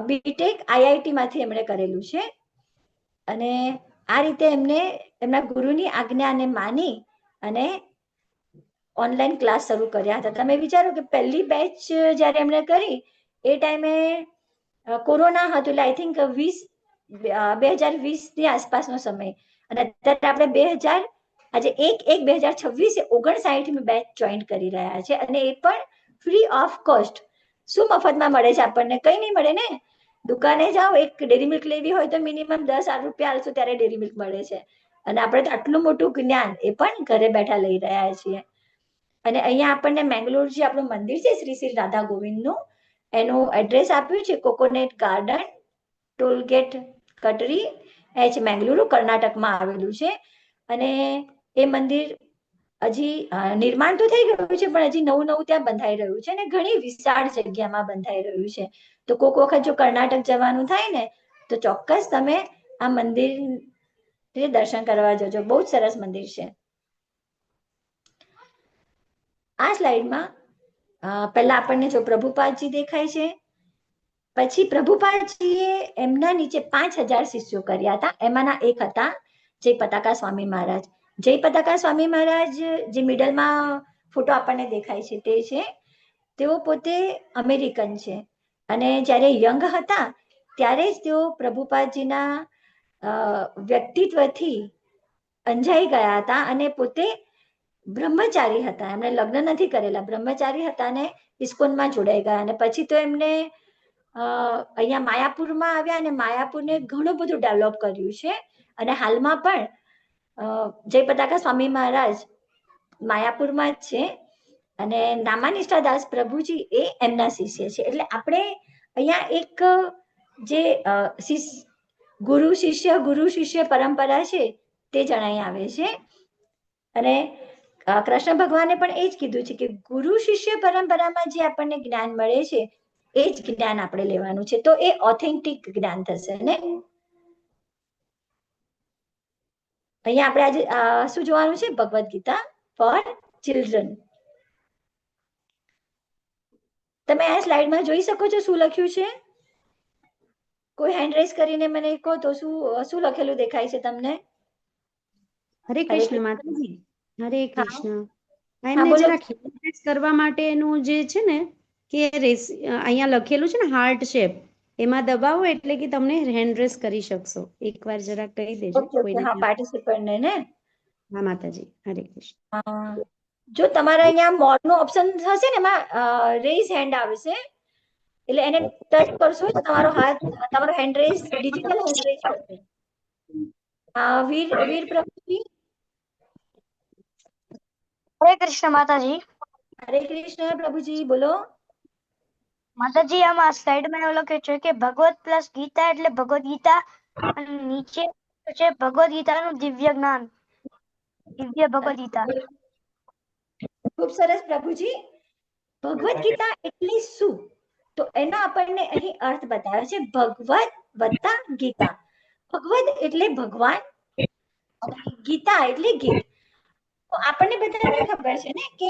Speaker 1: બીટેક આઈઆઈટી માંથી એમણે કરેલું છે. અને આ રીતે એમને એમના ગુરુની આજ્ઞાને માની અને ઓનલાઈન ક્લાસ શરૂ કર્યા હતા. તમે વિચારો કે પહેલી બેચ જ્યારે એમણે કરી એ ટાઈમે કોરોના હતું, એટલે આઈ થિંક 2020 ની આસપાસનો સમય. અને અત્યારે આપણે 2056 બેચ જોઈન કરી રહ્યા છે અને એ પણ ફ્રી ઓફ કોસ્ટ. શું મફતમાં મળે છે આપણને? કઈ નહીં મળે ને. દુકાને જાઓ, એક ડેરી મિલ્ક લેવી હોય તો મિનિમમ 10 રૂપિયા આલશો ત્યારે ડેરી મિલ્ક મળે છે. અને આપણે તો આટલું મોટું જ્ઞાન એ પણ ઘરે બેઠા લઈ રહ્યા છીએ. અને અહીંયા આપણને મેંગલોર જે આપણું મંદિર છે શ્રી શ્રી રાધા ગોવિંદનું, એનું એડ્રેસ આપ્યું છે coconut garden, toll gate કટરી, H Mangaluru, કર્ણાટકમાં આવેલું છે. અને એ મંદિર હજી નિર્માણ તો થઈ ગયું છે પણ હજી નવું નવું ત્યાં બંધાઈ રહ્યું છે અને ઘણી વિશાળ જગ્યામાં બંધાઈ રહ્યું છે. તો કોઈક વખત જો કર્ણાટક જવાનું થાય ને તો ચોક્કસ તમે આ મંદિર દર્શન કરવા જજો. બહુ જ સરસ મંદિર છે. આ સ્લાઇડમાં પહેલા આપણને જો પ્રભુપાદજી દેખાય છે, પછી પ્રભુપાદજીએ એમના નીચે 5000 શિષ્યો કર્યા હતા. એમાંના એક હતા જય પતાકા સ્વામી મહારાજ. જય પતાકા સ્વામી મહારાજ જે મિડલમાં ફોટો આપણને દેખાય છે તે છે. તેઓ પોતે અમેરિકન છે અને જ્યારે યંગ હતા ત્યારે જ તેઓ પ્રભુપાદજીના વ્યક્તિત્વથી અંજાઈ ગયા હતા અને પોતે બ્રહ્મચારી હતા. એમણે લગ્ન નથી કરેલા, બ્રહ્મચારી હતા અને ઇસ્કોનમાં જોડાઈ ગયા. અને પછી તો એમને અહીંયા માયાપુરમાં આવ્યા અને માયાપુરને ઘણું બધું ડેવલપ કર્યું છે. અને હાલમાં પણ જય પતાકા સ્વામી મહારાજ માયાપુરમાં જ છે અને નામાનિષ્ઠા દાસ પ્રભુજી એ એમના શિષ્ય છે. એટલે આપણે અહીંયા એક જે ગુરુ શિષ્ય પરંપરા છે તે જણાઈ આવે છે. અને કૃષ્ણ ભગવાને પણ એ જ કીધું છે કે ગુરુ શિષ્ય પરંપરામાં જે આપણને જ્ઞાન મળે છે એ જ જ્ઞાન આપણે લેવાનું છે, તો એ ઓથેન્ટિક જ્ઞાન થશે ને. અહીંયા આપણે આજે શું જોવાનું છે? Bhagavad Gita for children. તમે આ સ્લાઇડમાં જોઈ શકો છો શું લખ્યું છે? કોઈ હેન્ડ રેઝ કરીને મને કહો તો શું લખેલું દેખાય છે તમને?
Speaker 3: હરે કૃષ્ણ માતાજી. હરે કૃષ્ણ. એમને જરાક કરવા માટેનું જે છે ને કે અહીંયા લખેલું છે ને હાર્ટ શેપ, એમાં દબાવો એટલે કે તમને હેન્ડ રેઝ કરી શકશો. એકવાર જરા કહી દેજો કોઈને.
Speaker 1: હા, પાર્ટિસિપન્ટને ને.
Speaker 3: હા માતાજી. હરે કૃષ્ણ.
Speaker 1: જો તમારા અહીંયા મોર નો ઓપ્શન હશે ને એમાં રેઝ હેન્ડ આવશે, એટલે એને ટચ કરશો તો તમારો હાથ, તમારો hand raise digital hand raise થશે. વીર પ્રભુજી.
Speaker 13: હરે કૃષ્ણ માતાજી.
Speaker 1: હરે કૃષ્ણ પ્રભુજી, બોલો.
Speaker 13: માતાજી આમાં સ્લાઇડમાં એવું લખ્યું છે કે ભગવત પ્લસ ગીતા એટલે ભગવદ ગીતા, અને નીચે છે ભગવદ ગીતાનું દિવ્ય જ્ઞાન, દિવ્ય ભગવદ ગીતા.
Speaker 1: ખૂબ સરસ પ્રભુજી. ભગવદ ગીતા એટલે શું? તો એનો આપણને અહીં અર્થ બતાવે છે. ભગવદ વત્તા ગીતા. ભગવદ એટલે ભગવાન, ગીતા એટલે ગીત. તો આપણને બધાને ખબર છે ને કે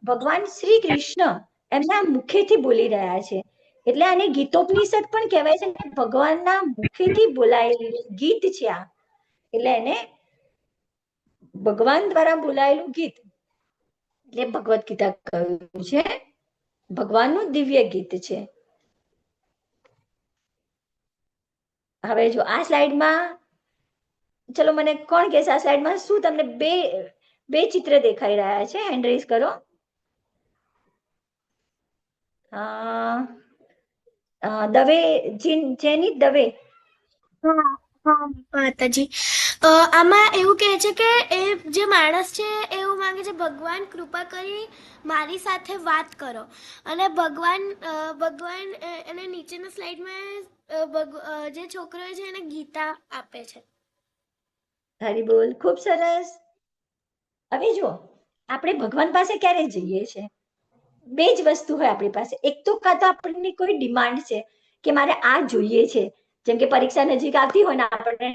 Speaker 1: ભગવાન શ્રી કૃષ્ણ એમના મુખેથી બોલી રહ્યા છે, એટલે આને ગીતોપનિષદ પણ કહેવાય છે. ભગવાનના મુખેથી બોલાયેલું ગીત છે આ, એટલે એને ભગવાન દ્વારા બોલાયેલું ગીત એટલે ભગવદ ગીતા કહ્યું છે. ભગવાનનું દિવ્ય ગીત છે. હવે જો આ સ્લાઇડમાં, ચલો મને કોણ કહેશે આ સ્લાઇડમાં શું તમને બે ચિત્ર દેખાઈ રહ્યા છે? હેન્ડ રેઝ કરો. દવે, જેની દવે.
Speaker 6: માતાજી, આમાં એવું કહે છે કે એ જે માણસ છે એવું માંગે છે ભગવાન કૃપા કરી મારી સાથે વાત કરો, અને ભગવાન અને નીચેના સ્લાઇડમાં જે છોકરો છે એને ગીતા આપે છે.
Speaker 1: હરી બોલ. ખૂબ સરસ. હવે જો આપણે ભગવાન પાસે ક્યારે જઈએ છીએ? બે જ વસ્તુ હોય આપણી પાસે. એક તો કાં તો આપણની કોઈ ડિમાન્ડ છે કે મારે આ જોઈએ છે, જેમ કે પરીક્ષા નજીક આવતી હોય ને આપણને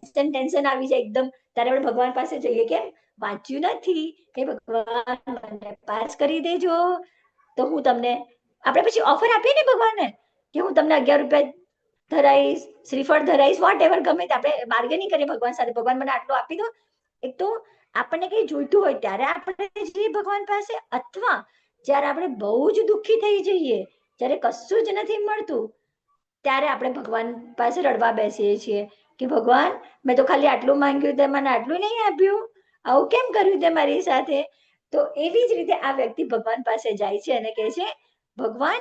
Speaker 1: ટેન્શન આવી જાય એકદમ, ત્યારે આપણે ભગવાન પાસે જઈએ. કેમ? વાંચ્યું નથી, કે ભગવાન મને પાસ કરી દેજો તો હું તમને, આપણે પછી ઓફર આપીએ ને ભગવાનને કે હું તમને 11 રૂપિયા ધરાઈશ, શ્રીફળ ધરાઈશ, વોટ એવર, ગમે તે આપણે બાર્ગેનિંગ કરીએ ભગવાન સાથે. ભગવાન મને આટલું આપી દો. એક તો આપણને કઈ જોઈતું હોય ત્યારે આપણે જઈએ ભગવાન પાસે, અથવા જ્યારે આપણે બહુ જ દુઃખી થઈ જઈએ, જ્યારે કશું જ નથી મળતું, ત્યારે આપણે ભગવાન પાસે રડવા બેસીએ છીએ કે ભગવાન મેં તો ખાલી આટલું માંગ્યું, તે મને આટલું નહીં આપ્યું, આવું કેમ કર્યું તે મારી સાથે? તો એવી જ રીતે આ વ્યક્તિ ભગવાન પાસે જાય છે અને કહે છે ભગવાન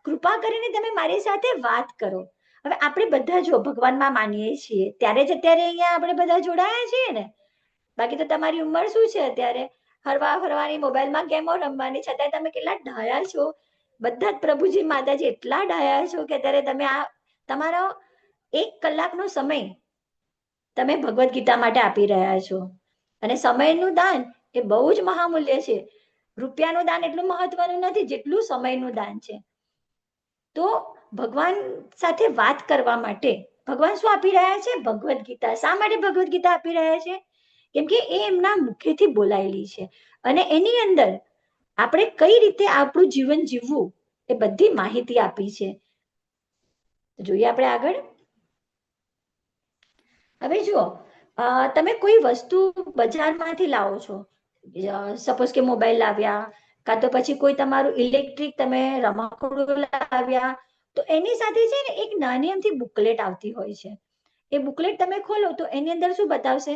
Speaker 1: કૃપા કરીને તમે મારી સાથે વાત કરો. હવે આપણે બધા જો ભગવાનમાં માનીએ છીએ ત્યારે જ અત્યારે અહીંયા આપણે બધા જોડાયા છીએ ને. બાકી તો તમારી ઉંમર શું છે અત્યારે? હરવા ફરવાની, મોબાઈલમાં ગેમો રમવાની, છતાંય તમે કેટલા ડાયા છો. બધા જ પ્રભુજી માતાજી એટલા ડાયા છો કે અત્યારે તમે આ તમારો 1 કલાકનો સમય તમે ભગવદ ગીતા માટે આપી રહ્યા છો. અને સમયનું દાન એ બહુ જ મહામૂલ્ય છે. રૂપિયાનું દાન એટલું મહત્વનું નથી જેટલું સમયનું દાન છે. તો ભગવાન સાથે વાત કરવા માટે ભગવાન શું આપી રહ્યા છે? ભગવદ ગીતા. શા માટે ભગવદ ગીતા આપી રહ્યા છે? કેમ કે એ એમના મુખેથી બોલાયેલી છે અને એની અંદર આપણે કઈ રીતે આપણું જીવન જીવવું એ બધી માહિતી આપી છે. જોઈએ આપણે આગળ. હવે જુઓ, તમે કોઈ વસ્તુ બજારમાંથી લાવો છો, સપોઝ કે મોબાઈલ લાવ્યા, કાં તો પછી કોઈ તમારું ઇલેક્ટ્રિક તમે રમકડું લાવ્યા, તો એની સાથે છે ને એક નાની અમથી બુકલેટ આવતી હોય છે. એ બુકલેટ તમે ખોલો તો એની અંદર શું બતાવશે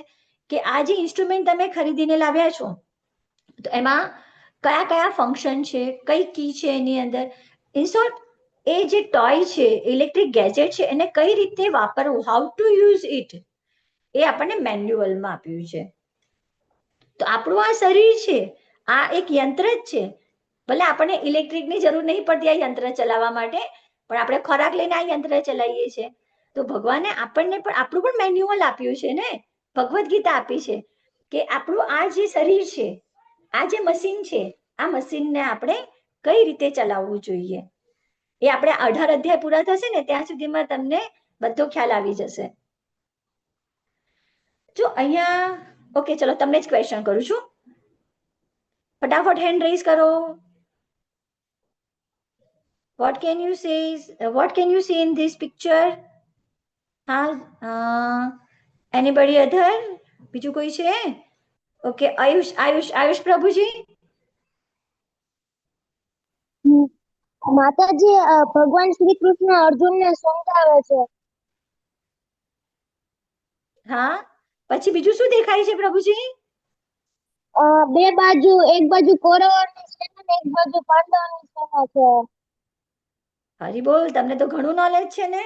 Speaker 1: કે આ જે ઇન્સ્ટ્રુમેન્ટ તમે ખરીદીને લાવ્યા છો તો એમાં કયા કયા ફંક્શન છે, કઈ કી છે એની અંદર. ઇન શોર્ટ, એ જે ટોય છે, ઇલેક્ટ્રિક ગેજેટ છે, એને કઈ રીતે વાપરવું, હાઉ ટુ યુઝ ઇટ, એ આપણને મેન્યુઅલમાં આપ્યું છે. તો આપણું આ શરીર છે, આ એક યંત્ર જ છે. ભલે આપણને ઇલેક્ટ્રિકની જરૂર નહીં પડતી આ યંત્ર ચલાવવા માટે, પણ આપણે ખોરાક લઈને આ યંત્ર ચલાવીએ છીએ. તો ભગવાને આપણને પણ આપણું પણ મેન્યુઅલ આપ્યું છે ને, ભગવદ્ ગીતા આપી છે કે આપણું આ જે શરીર છે, આ જે મશીન છે, આ મશીનને આપણે કઈ રીતે ચલાવવું જોઈએ. એ આપણે 18 અધ્યાય પૂરા થશે ને ત્યાં સુધીમાં તમને બધો ખ્યાલ આવી જશે. જો અહીંયા ઓકે, ચલો તમને જ ક્વેશ્ચન કરું છું. ફટાફટ હેન્ડ રેઝ કરો. What can you say? What can you see in this picture? Anybody other? બીજું કોઈ છે? ઓકે, આયુષ પ્રભુજી.
Speaker 13: માતાજી, ભગવાન શ્રી કૃષ્ણ અર્જુનને સમજાવે છે.
Speaker 1: હા, પછી બીજું શું દેખાય છે પ્રભુજી?
Speaker 13: બે બાજુ, એક બાજુ કૌરવોની સેના ને એક બાજુ પાંડવોની સેના છે.
Speaker 1: હરી બોલ, તમને તો ઘણું નોલેજ છે ને.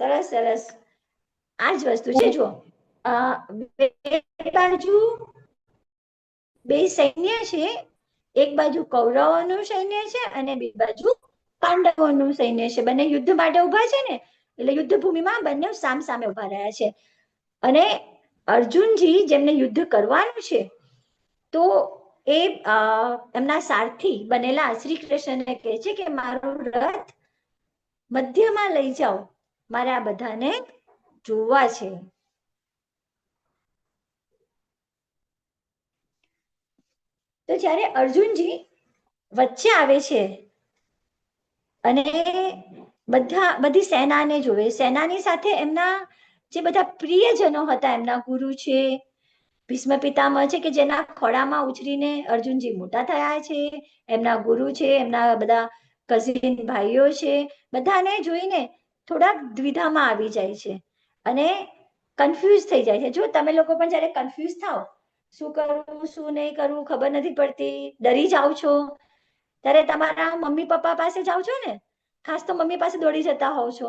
Speaker 1: સરસ સરસ. આ જ વસ્તુ છે. જો બે બાજુ બે સૈન્ય છે, એક બાજુ કૌરવોનું સૈન્ય છે અને બીજી બાજુ પાંડવોનું સૈન્ય છે. બંને યુદ્ધ માટે ઉભા છે ને, એટલે યુદ્ધ ભૂમિમાં બંને સામ સામે ઉભા રહ્યા છે. અને અર્જુનજી જેમને યુદ્ધ કરવાનું છે, તો એ એમના સારથી બનેલા શ્રી કૃષ્ણને કહે છે કે મારું રથ મધ્યમાં લઈ જાઓ, મારે આ બધાને જોવા છે. તો જ્યારે અર્જુનજી વચ્ચે આવે છે અને બધી સેનાને જોવે, સેનાની સાથે એમના જે બધા પ્રિયજનો હતા, એમના ગુરુ છે, ભીષ્મ પિતામહ છે કે જેના ખોળામાં ઉછરીને અર્જુનજી મોટા થયા છે, એમના ગુરુ છે, એમના બધા કઝિન ભાઈઓ છે, બધાને જોઈને થોડાક દ્વિધામાં આવી જાય છે અને કન્ફ્યુઝ થઈ જાય છે. જો તમે લોકો પણ જ્યારે કન્ફ્યુઝ થાવ, શું કરવું શું નહીં કરવું ખબર નથી પડતી, ડરી જાઓ છો, ત્યારે તમારા મમ્મી પપ્પા પાસે જાઓ છો ને, ખાસ તો મમ્મી પાસે દોડી જતા હોવ છો,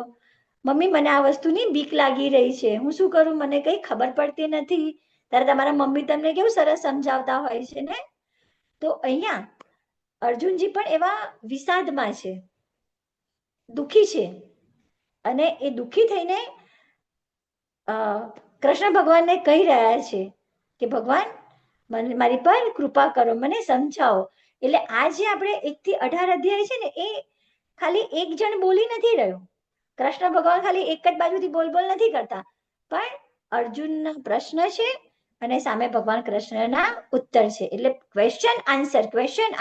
Speaker 1: મમ્મી મને આ વસ્તુની બીક લાગી રહી છે, હું શું કરું, મને કઈ ખબર પડતી નથી. ત્યારે તમારા મમ્મી તમને કેવું સરસ સમજાવતા હોય છે ને. તો અહીંયા અર્જુનજી પણ એવા વિષાદમાં છે, દુઃખી છે, અને એ દુઃખી થઈને કૃષ્ણ ભગવાનને કહી રહ્યા છે કે ભગવાન મારી પર કૃપા કરો, મને સમજાવો. એટલે આ જે આપણે 1 થી 18 અધ્યાય છે ને, એ ખાલી એક જણ બોલી નથી રહ્યો. કૃષ્ણ ભગવાન ખાલી એક જ બાજુથી બોલ નથી કરતા, પણ અર્જુનના પ્રશ્ન છે અને સામે ભગવાન કૃષ્ણના ઉત્તર છે. એટલે ક્વેશ્ચન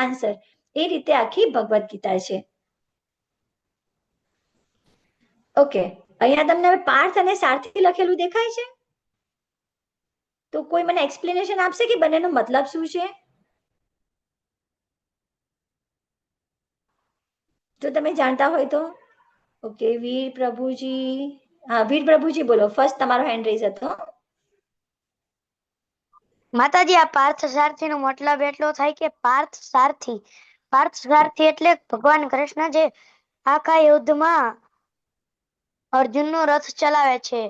Speaker 1: આન્સર એ રીતે આખી ભગવદ્ ગીતા છે. ઓકે, અહીંયા તમને પાર્થ અને સારથી લખેલું દેખાય છે? તો કોઈ મને એક્સપ્લેનેશન આપશે કે બંનેનો મતલબ શું છે? જો તમે જાણતા હોય તો. ઓકે, વીર પ્રભુજી. હા, વીર પ્રભુજી બોલો, ફર્સ્ટ તમારો હેન્ડ રેઝ હતો.
Speaker 13: માતાજી, આ પાર્થ સારથી નો મતલબ એટલો થાય કે પાર્થ સારથી એટલે ભગવાન કૃષ્ણ જે આખા યુદ્ધમાં અર્જુનનો રથ ચલાવે છે.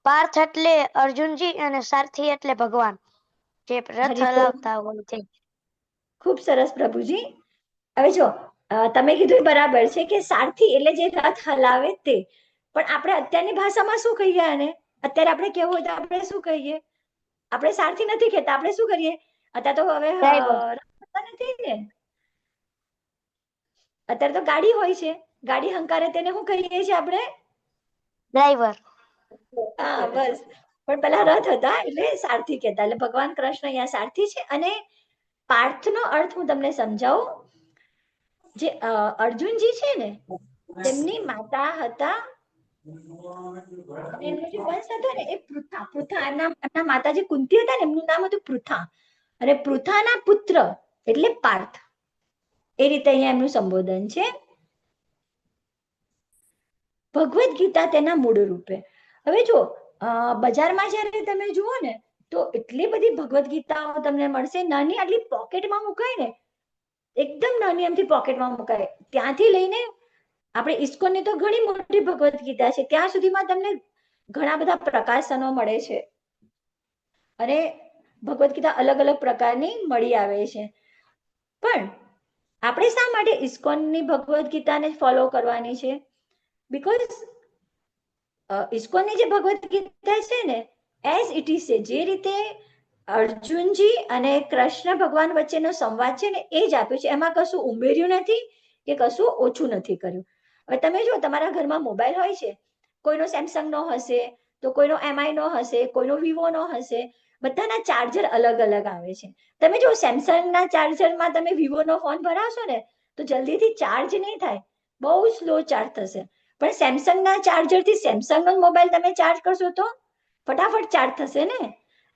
Speaker 13: પાર્થ એટલે અર્જુનજી અને સારથી એટલે ભગવાન જે રથ ચલાવતા હોય છે.
Speaker 1: ખૂબ સરસ પ્રભુજી. હવે જો તમે કીધું બરાબર છે કે સારથી એટલે જે રથ હલાવે તે, પણ આપણે અત્યારની ભાષામાં શું કહીએ આને? અત્યારે આપણે કેવું હોય તો આપણે શું કહીએ? આપણે સારથી નથી કહેતા, આપણે શું કરીએ? અત્યારે તો હવે નથી ને, અત્યારે તો ગાડી હોય છે, ગાડી હંકારે તેને શું કહીએ છીએ આપણે?
Speaker 13: ડ્રાઈવર.
Speaker 1: હા, બસ. પણ પેલા રથ હતા એટલે સારથી કહેતા. એટલે ભગવાન કૃષ્ણ અહીંયા સારથી છે. અને પાર્થનો અર્થ હું તમને સમજાવું. જે અર્જુનજી છે ને, તેમની માતા હતા અને એમનો જે વંશ હતો ને એ પૃથા. એમના માતાજી કુંતી હતા ને, એમનું નામ હતું પૃથા. અને પૃથાના પુત્ર એટલે પાર્થ. એ રીતે અહીંયા એમનું સંબોધન છે. ભગવદ્ ગીતા તેના મૂળ રૂપે. હવે જો બજારમાં જ્યારે તમે જુઓ ને, તો એટલી બધી ભગવદ્ ગીતાઓ તમને મળશે, નાની આટલી પોકેટમાં મુકાય ને, એકદમ નાની એમથી પોકેટમાં મુકાય. ત્યાંથી લઈને આપણે ઇસ્કોનની તો ઘણી મોટી ભગવદ્ ગીતા છે, ત્યાં સુધીમાં તમને ઘણા બધા પ્રકાશનો મળે છે અને ભગવદ્ ગીતા અલગ અલગ પ્રકારની મળી આવે છે. પણ આપણે શા માટે ઇસ્કોનની ભગવદ્ ગીતાને ફોલો કરવાની છે? બીકોઝ ઇસ્કોનની જે ભગવદ્ ગીતા છે ને, એઝ ઇટ ઇઝ છે, જે રીતે અર્જુનજી અને કૃષ્ણ ભગવાન વચ્ચેનો સંવાદ છે ને એ જ આપ્યું છે. એમાં કશું ઉમેર્યું નથી કે કશું ઓછું નથી કર્યું. હવે તમે જો તમારા ઘરમાં મોબાઈલ હોય છે, કોઈનો સેમસંગ નો હશે, તો કોઈનો MI નો હશે, કોઈનો વિવો નો હશે, બધાના ચાર્જર અલગ અલગ આવે છે. તમે જો સેમસંગના ચાર્જરમાં તમે વિવોનો ફોન ભરાવશો ને તો જલ્દીથી ચાર્જ નહીં થાય, બહુ સ્લો ચાર્જ થશે. પણ સેમસંગના ચાર્જરથી સેમસંગનો મોબાઈલ તમે ચાર્જ કરશો તો ફટાફટ ચાર્જ થશે ને.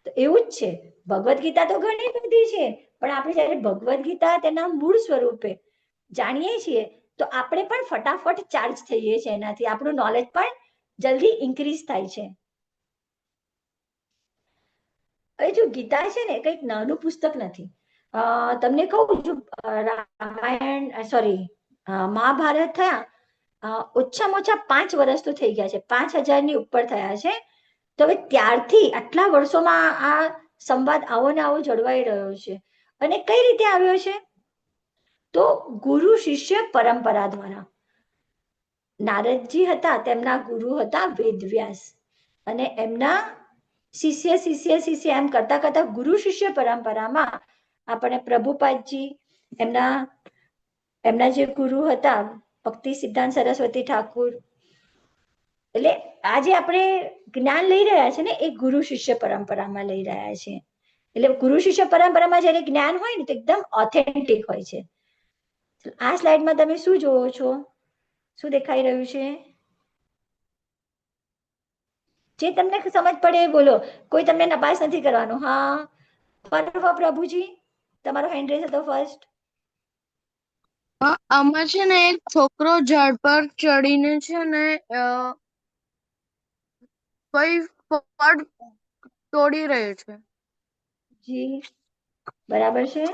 Speaker 1: તો એવું જ છે, ભગવદ્ ગીતા તો ઘણી બધી છે, પણ આપણે જ્યારે ભગવદ્ ગીતા તેના મૂળ સ્વરૂપે જાણીએ છીએ તો આપણે પણ ફટાફટ ચાર્જ થઈએ છીએ, એનાથી આપણું નોલેજ પણ જલ્દી ઇન્ક્રીઝ થાય છે. હવે જો ગીતા છે ને કંઈક નાનું પુસ્તક નથી. તમને કહું જો રામાયણ સોરી મહાભારત થયા ઓછામાં ઓછા 5 વર્ષ તો થઈ ગયા છે, 5000ની ઉપર થયા છે. તો હવે ત્યારથી આટલા વર્ષોમાં આ સંવાદ આવો ને આવો જળવાઈ રહ્યો છે. અને કઈ રીતે આવ્યો છે? તો ગુરુ શિષ્ય પરંપરા દ્વારા. નારદજી હતા, તેમના ગુરુ હતા વેદવ્યાસ, અને એમના શિષ્ય એમ કરતા કરતા ગુરુ શિષ્ય પરંપરામાં આપણે પ્રભુપાદજી, એમના જે ગુરુ હતા ભક્તિ સિદ્ધાંત સરસ્વતી ઠાકુર, એટલે આજે આપણે જ્ઞાન લઈ રહ્યા છે ને એ ગુરુ શિષ્ય પરંપરામાં લઈ રહ્યા છે. એટલે ગુરુ શિષ્ય પરંપરામાં જ્યારે જ્ઞાન હોય ને તો એકદમ ઓથેન્ટિક હોય છે. આ સ્લાઇડમાં તમે શું જોવો છો? શું દેખાઈ રહ્યું છે? જે તમને સમજ પડે એ બોલો, કોઈ તમને નપાસ નથી કરવાનું. હા પર્વ પ્રભુજી, તમારો હેન્ડ રેઝ હતો ફર્સ્ટ.
Speaker 11: આમાં છે ને એક છોકરો ઝાડ પર ચડીને છે ને કોઈ ફળ તોડી રહ્યો છે.
Speaker 1: જી બરાબર છે.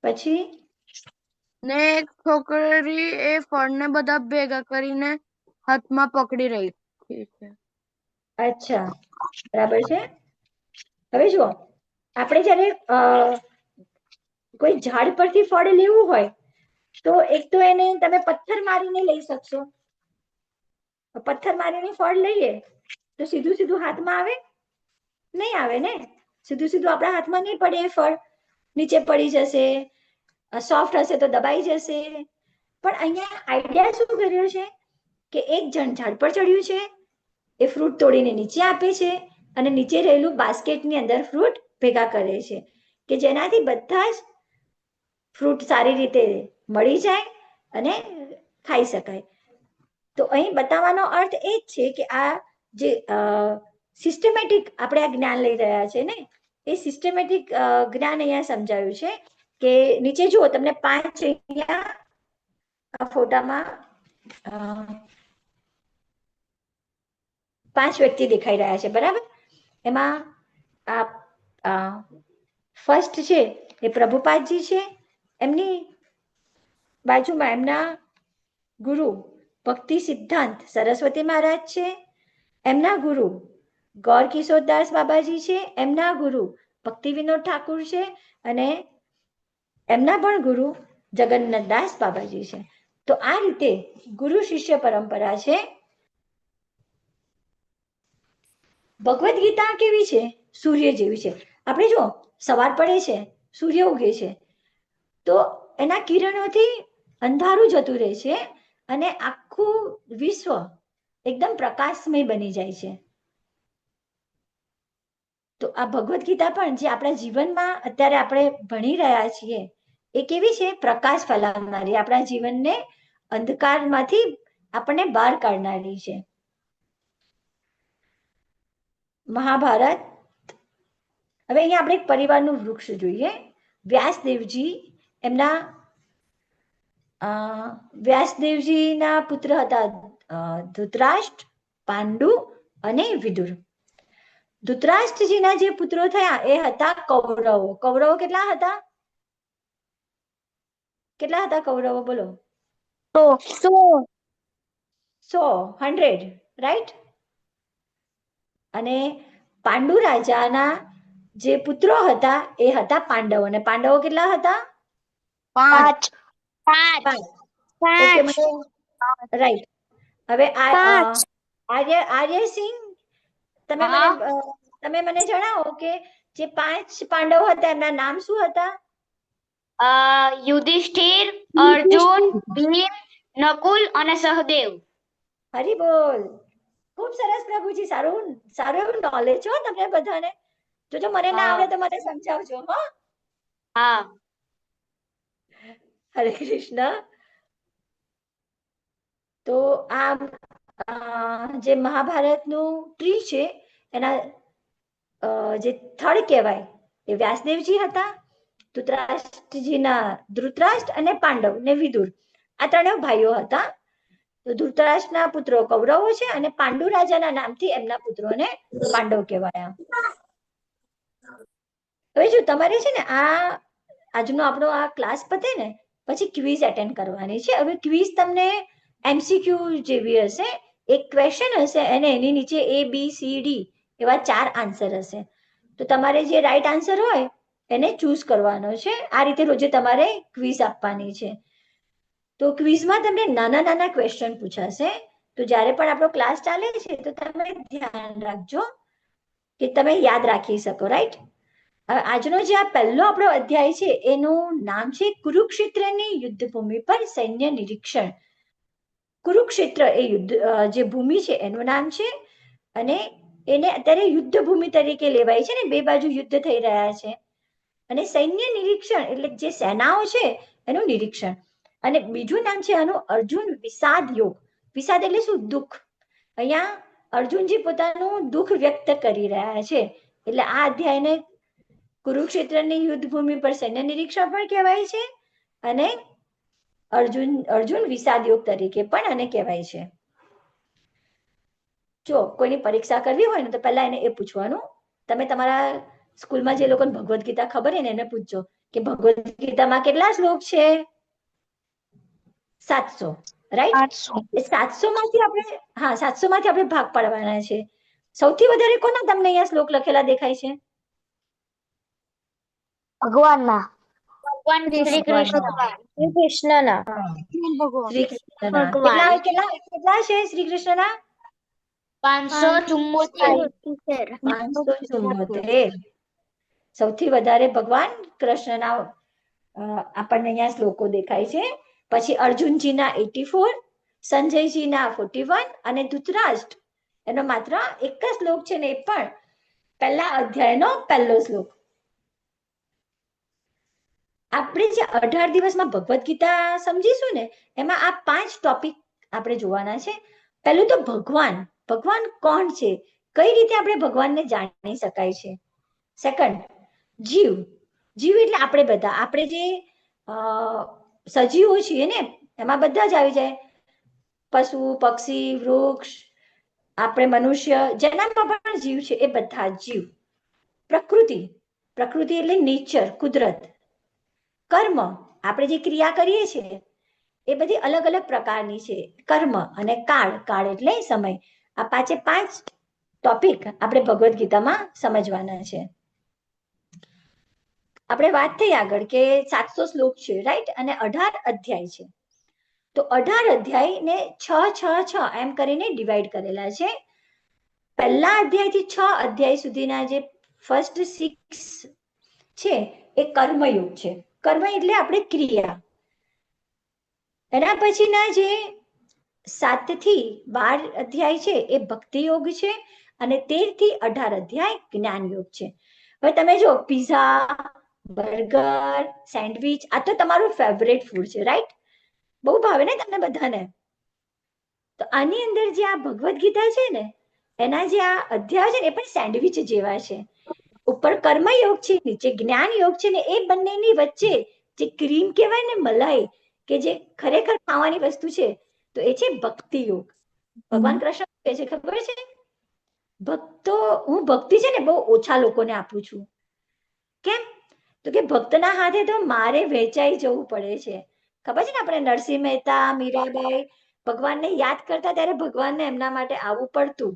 Speaker 1: પછી
Speaker 11: ને એક છોકરી એ ફળને બધા ભેગા કરીને હાથમાં પકડી રહી છે.
Speaker 1: અચ્છા બરાબર છે. હવે જુઓ, આપણે જ્યારે કોઈ ઝાડ પરથી ફળ લેવું હોય તો એક તો એને તમે પથ્થર મારીને લઈ શકશો. પથ્થર મારીને ફળ લઈએ તો સીધું સીધું હાથમાં આવે? નહીં આવે ને. સીધું સીધું આપણા હાથમાં નહીં પડે, એ ફળ નીચે પડી જશે, સોફ્ટ હશે તો દબાઈ જશે. પણ અહીંયા આઈડિયા શું કર્યો છે કે એક જણ ઝાડ પર ચડ્યું છે, એ ફ્રૂટ તોડીને નીચે આપે છે અને નીચે રહેલું બાસ્કેટની અંદર ફ્રૂટ ભેગા કરે છે કે જેનાથી બધા જ ફ્રૂટ સારી રીતે મળી જાય અને ખાઈ શકાય. તો અહીં બતાવવાનો અર્થ એ જ છે કે આ જે સિસ્ટમેટિક આપણે આ જ્ઞાન લઈ રહ્યા છે ને, એ સિસ્ટમેટિક જ્ઞાન અહીંયા સમજાયું છે કે નીચે જુઓ, તમને 5 અહીંયા આ ફોટામાં 5 વ્યક્તિ દેખાઈ રહ્યા છે, બરાબર? એમાં આ ફર્સ્ટ છે એ પ્રભુપાદજી છે, એમની બાજુમાં એમના ગુરુ ભક્તિ સિદ્ધાંત સરસ્વતી મહારાજ છે, એમના ગુરુ ગૌર કિશોરદાસ બાબાજી છે, એમના ગુરુ ભક્તિ વિનોદ ઠાકુર છે, અને એમના પણ ગુરુ જગન્નાથદાસ બાબાજી છે. તો આ રીતે ગુરુ શિષ્ય પરંપરા છે. ભગવદ્ ગીતા કેવી છે? સૂર્ય જેવી છે. આપણે જો સવાર પડે છે, સૂર્ય ઉગે છે, તો એના કિરણોથી અંધારું જતું રહે છે અને આખું વિશ્વ એકદમ પ્રકાશમય બની જાય છે. તો આ ભગવદ્ ગીતા પણ જે આપણા જીવનમાં અત્યારે આપણે ભણી રહ્યા છીએ એ કેવી છે? પ્રકાશ ફેલાવનારી, આપણા જીવનને અંધકારમાંથી આપણને બહાર કાઢનારી છે. મહાભારત. હવે અહીંયા આપણે એક પરિવારનું વૃક્ષ જોઈએ. વ્યાસદેવજી, એમના વ્યાસદેવજીના પુત્ર હતા ધૃતરાષ્ટ્ર, પાંડુ અને વિદુર. ધૃતરાષ્ટ્રજીના જે પુત્રો થયા એ હતા કૌરવો. કૌરવો કેટલા હતા? કેટલા હતા કૌરવો? બોલો. 100, રાઈટ? અને પાંડુ રાજાના જે પુત્રો હતા એ હતા પાંડવો. અને પાંડવો કેટલા હતા?
Speaker 11: 5.
Speaker 1: Okay, right. હવે આર્યસિંહ, તમે મને જણાવો કે જે 5 પાંડવો હતા એમના નામ શું હતા?
Speaker 13: યુધિષ્ઠિર, અર્જુન, ભીમ, નકુલ અને સહદેવ.
Speaker 1: હરી બોલ. ખૂબ સરસ પ્રભુજી, સારું એવું નોલેજ હો તમને બધાને. જો મને ના આવડે તો મને સમજાવજો.
Speaker 13: હા.
Speaker 1: હરે કૃષ્ણ. તો આ જે મહાભારતનું ટ્રી છે એના જે થડ કહેવાય એ વ્યાસદેવજી હતા. ધૃતરાષ્ટ્ર અને પાંડવ ને વિદુર, આ ત્રણેય ભાઈઓ હતા. તો ધૃતરાષ્ટ્રના પુત્રો કૌરવો છે અને પાંડુ રાજાના નામથી એમના પુત્રોને પાંડવ કહેવાયા. હવે જો તમારે છે ને આજનો આપણો આ ક્લાસ પતે ને પછી ક્વિઝ એટેન્ડ કરવાની છે. હવે ક્વિઝ તમને MCQ જેવી હશે. એક ક્વેશ્ચન હશે અને એની નીચે ABCD એવા 4 આન્સર હશે. તો તમારે જે રાઈટ આન્સર હોય એને ચૂઝ કરવાનો છે. આ રીતે રોજે તમારે ક્વિઝ આપવાની છે. તો ક્વિઝમાં તમને નાના ક્વેશ્ચન પૂછાશે. તો જ્યારે પણ આપણો ક્લાસ ચાલે છે તો તમે ધ્યાન રાખજો કે તમે યાદ રાખી શકો. રાઈટ. આજનો જે આ પહેલો આપણો અધ્યાય છે એનું નામ છે કુરુક્ષેત્રની યુદ્ધભૂમિ પર સૈન્ય નિરીક્ષણ. કુરુક્ષેત્ર એ જે ભૂમિ છે એનું નામ છે અને એને અત્યારે યુદ્ધ ભૂમિ તરીકે લેવાય છે ને, 2 બાજુ યુદ્ધ થઈ રહ્યા છે. અને સૈન્ય નિરીક્ષણ એટલે જે સેનાઓ છે એનું નિરીક્ષણ. અને બીજું નામ છે આનું અર્જુન વિષાદ યોગ. વિષાદ એટલે શું? દુઃખ. અહીંયા અર્જુનજી પોતાનું દુઃખ વ્યક્ત કરી રહ્યા છે. એટલે આ અધ્યાયને કુરુક્ષેત્રની યુદ્ધભૂમિ પર સૈન્ય નિરીક્ષણ પણ કહેવાય છે અને અર્જુન વિષાદ યોગ તરીકે પણ આને કહેવાય છે. જો કોઈની પરીક્ષા કરવી હોય ને તો પહેલા એને એ પૂછવાનું. તમે તમારા સ્કૂલમાં જે લોકોને ભગવદ્ ગીતા ખબર છે ને એને પૂછજો કે ભગવદ્ ગીતામાં કેટલા શ્લોક છે? 700. રાઈટ. 700 માંથી આપણે ભાગ પાડવાના છે. સૌથી વધારે કોના તમને અહીંયા શ્લોક લખેલા દેખાય છે?
Speaker 13: ભગવાન શ્રી કૃષ્ણના.
Speaker 1: કેટલા છે શ્રી કૃષ્ણના? 574. સૌથી વધારે ભગવાન કૃષ્ણના આપણને અહીંયા શ્લોકો દેખાય છે. પછી અર્જુનજીના 84, સંજયજીના 41 અને ધૃતરાષ્ટ્ર એનો માત્ર એક જ શ્લોક છે ને એ પણ પહેલા અધ્યાયનો પહેલો શ્લોક. આપણે જે 18 દિવસમાં ભગવદ્ ગીતા સમજીશું ને એમાં આ 5 ટોપિક આપણે જોવાના છે. પહેલું તો ભગવાન કોણ છે, કઈ રીતે આપણે ભગવાનને જાણી શકાય છે. સેકન્ડ, જીવ એટલે આપણે બધા, આપણે જે સજીવો છીએ ને એમાં બધા જ આવી જાય. પશુ, પક્ષી, વૃક્ષ, આપણે મનુષ્ય, જેનામાં પણ જીવ છે એ બધા જીવ. પ્રકૃતિ એટલે નેચર, કુદરત. કર્મ, આપણે જે ક્રિયા કરીએ છીએ એ બધી અલગ અલગ પ્રકારની છે. કર્મ અને કાળ એટલે સમય. આ 5 ટોપિક આપણે ભગવદ્ ગીતામાં સમજવાના છે. આપણે વાત થઈ આગળ કે 700 શ્લોક છે. રાઈટ. અને 18 અધ્યાય છે. તો 18 અધ્યાયને 6 એમ કરીને ડિવાઈડ કરેલા છે. પહેલા અધ્યાયથી 6 અધ્યાય સુધીના જે ફર્સ્ટ 6 છે એ કર્મયોગ છે. કર્મ એટલે આપણે ક્રિયા. એના પછીના જે 7 થી 12 અધ્યાય છે એ ભક્તિ યોગ છે અને 13 થી 18 અધ્યાય જ્ઞાન યોગ છે. હવે તમે જો પીઝા, બર્ગર, સેન્ડવિચ આ તો તમારું ફેવરેટ ફૂડ છે. રાઈટ. બહુ ભાવે ને તમને બધાને. તો આની અંદર જે આ ભગવદ્ ગીતા છે ને એના જે આ અધ્યાય છે ને એ પણ સેન્ડવિચ જેવા છે. ઉપર કર્મયોગ છે, નીચે જ્ઞાન યોગ છે ને એ બંનેની વચ્ચે જે ક્રીમ કહેવાય ને, મલાઈ, કે જે ખરેખર ખાવાની વસ્તુ છે તો એ છે ભક્તિ યોગ. ભગવાન કૃષ્ણ કહે છે ખબર છે, હું ભક્તિ છે ને બહુ ઓછા લોકોને આપું છું. કેમ? તો કે ભક્તના હાથે તો મારે વહેંચાઈ જવું પડે છે. ખબર છે ને, આપણે નરસિંહ મહેતા, મીરાબાઈ ભગવાનને યાદ કરતા ત્યારે ભગવાનને એમના માટે આવવું પડતું.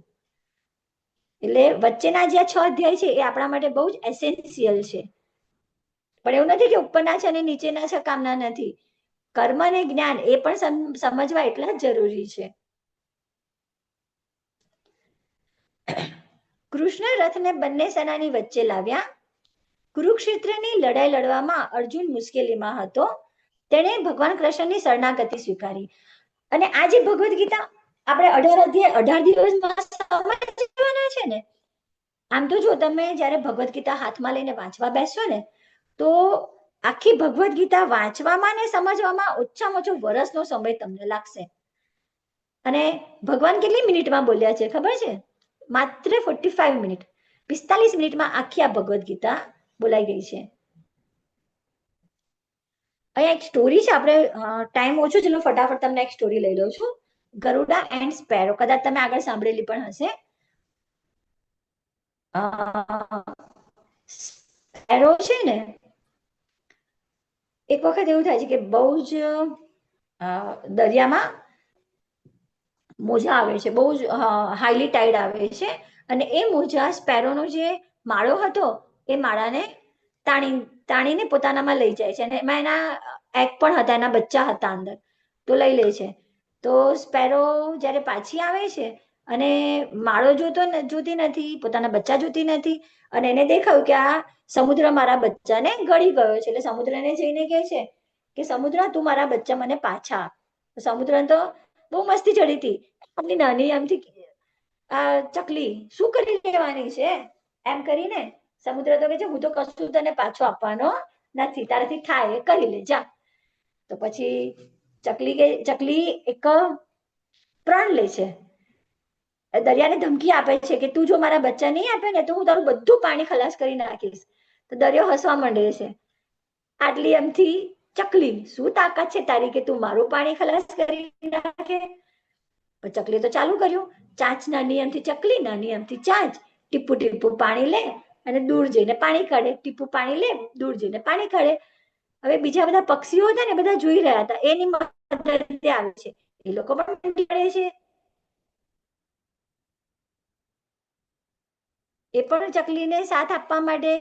Speaker 1: એટલે વચ્ચેના જે 6 અધ્યાય છે એ આપણા માટે બહુ જ એસેન્શિયલ છે. પણ એવું નથી કે ઉપરના છે અને નીચેના છે કામના નથી. કર્મ અને જ્ઞાન એ પણ સમજવા એટલા જ જરૂરી છે. કૃષ્ણ રથને બંને સેનાની વચ્ચે લાવ્યા. કુરુક્ષેત્રની લડાઈ લડવામાં અર્જુન મુશ્કેલીમાં હતો. તેણે ભગવાન કૃષ્ણની શરણાગતિ સ્વીકારી. અને આ જે ભગવદ્ ગીતા આપણે 18 અધ્યાય 18 દિવસમાં સમજવાના છે ને. આમ તો જો તમે જ્યારે ભગવદ્ ગીતા હાથમાં લઈને વાંચવા બેસશો ને તો આખી ભગવદ્ ગીતા વાંચવામાં ને સમજવામાં ઓછામાં ઓછો વર્ષનો સમય તમને લાગશે. અને ભગવાન કેટલી મિનિટમાં બોલ્યા છે ખબર છે? માત્ર 45 મિનિટ, 45 મિનિટમાં આખી આ ભગવદ્ ગીતા બોલાઈ ગઈ છે. અહીંયા એક સ્ટોરી છે, આપણે ટાઈમ ઓછો છે, ફટાફટ તમને એક સ્ટોરી લઈ લઉં છું. ગરુડા એન્ડ સ્પેરો, કદાચ તમે આગળ સાંભળેલી પણ હશે. સ્પેરો છે ને, એક વખત એવું થાય છે કે બહુ જ દરિયામાં મોજા આવે છે, બહુ જ હાઈલી ટાઈડ આવે છે. અને એ મોજા સ્પેરોનો જે માળો હતો એ માળાને તાણીને પોતાનામાં લઈ જાય છે. અને એમાં એના એગ પણ હતા, એના બચ્ચા હતા અંદર, તો લઈ લે છે. તો સ્પેરો જ્યારે પાછી આવે છે અને માળો જોતી નથી, પોતાના બચ્ચા જોતી નથી, અને એને દેખાયું કે આ સમુદ્ર મારા બચ્ચાને ગળી ગયો છે. એટલે સમુદ્રને જઈને કહે છે કે સમુદ્ર, તું મારા બચ્ચા મને પાછા આપ. સમુદ્રને તો બહુ મસ્તી ચડી હતી, આટલી નાની આમથી ચકલી શું કરી લેવાની છે એમ કરીને સમુદ્ર તો કહે છે હું તો કશું તને પાછો આપવાનો નથી, તારાથી થાય એ કરી લે જા. તો પછી ચકલી એક પ્રણ લે છે, દરિયાને ધમકી આપે છે કે તું જો મારા બચ્ચા નહીં આપે ને તો હું તારું બધું પાણી ખલાસ કરી નાખીશ. તો દરિયો હસવા માંડે છે, આટલી એમથી ચકલી, શું તાકાત છે તારી કે તું મારું પાણી ખલાસ કરી નાખે? ચકલીએ તો ચાલુ કર્યું, ચાંચ નાની એમથી ચકલી, નાની એમથી ચાંચ, ટીપુ ટીપુ પાણી લે અને દૂર જઈને પાણી કાઢે, ટીપુ પાણી લે, દૂર જઈને પાણી કાઢે. હવે બીજા બધા પક્ષીઓ હતા ને બધા જોઈ રહ્યા હતા, એની મદદે આવે છે, એ લોકો પણ મંડી પડે છે. એ પણ ચકલીને સાથ આપવા માટે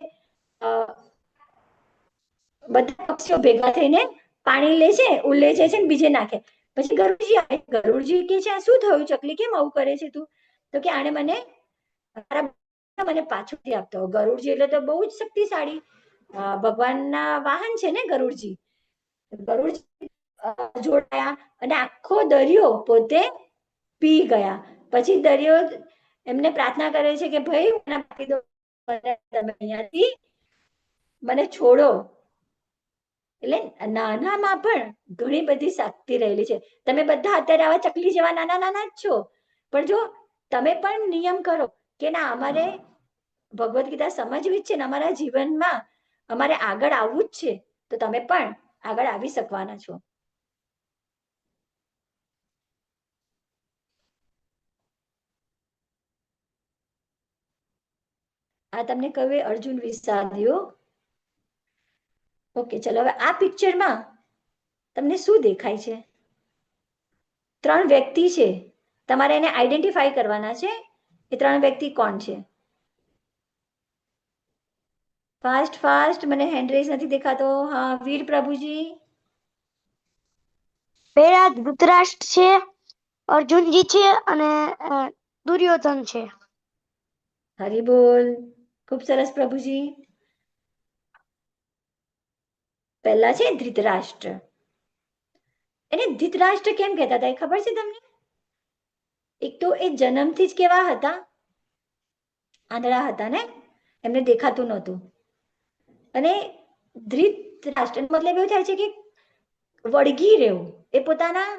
Speaker 1: બધા પક્ષીઓ ભેગા થઈને પાણી લે છે, ઉલે છે ને બીજે નાખે. પછી ગરુડજી આવે, ગરુડજી કે છે આ શું થયું ચકલી, કેમ આવું કરે છે તું? તો કે આને મને પાછું નથી આપતો. ગરુડજી એટલે તો બહુ જ શક્તિશાળી ભગવાનના વાહન છે ને ગરુડજી. ગરુડજી જોડાયા અને આખો દરિયો પોતે પી ગયા. પછી દરિયો એમને પ્રાર્થના કરે છે કે ભાઈ તમે અહીંયાથી મને છોડો. એટલે નાનામાં પણ ઘણી બધી શક્તિ રહેલી છે. તમે બધા અત્યારે આવા ચકલી જેવા નાના નાના જ છો, પણ જો તમે પણ નિયમ કરો કે ના અમારે ભગવદ્ ગીતા સમજવી જ છે ને અમારા જીવનમાં અમારે આગળ આવવું જ છે, તો તમે પણ આગળ આવી શકવાના છો. આ તમને કહ્યું અર્જુન વિષાદ્યો. ઓકે, ચલો હવે આ પિક્ચરમાં તમને શું દેખાય છે? 3 વ્યક્તિ છે, તમારે એને આઈડેન્ટિફાઈ કરવાના છે. એ 3 વ્યક્તિ કોણ છે? ફાસ્ટ, મને હેન્ડ રેઝ નથી દેખાતો. હા, વીર પ્રભુજી.
Speaker 13: પેલા ધૃતરાષ્ટ્ર છે, અર્જુનજી છે અને દુર્યોધન છે.
Speaker 1: હરી બોલ, ખૂબ સરસ પ્રભુજી. પહેલા છે ધૃતરાષ્ટ્ર. એને ધૃતરાષ્ટ્ર કેમ કહેતા હતા એ ખબર છે તમને? એક તો એ જન્મથી જ કેવા હતા? આંધળા હતા ને, એમને દેખાતું નહોતું. અને ધૃતરાષ્ટ્ર મતલબ એવું થાય છે કે વળગી રહેવું. એ પોતાના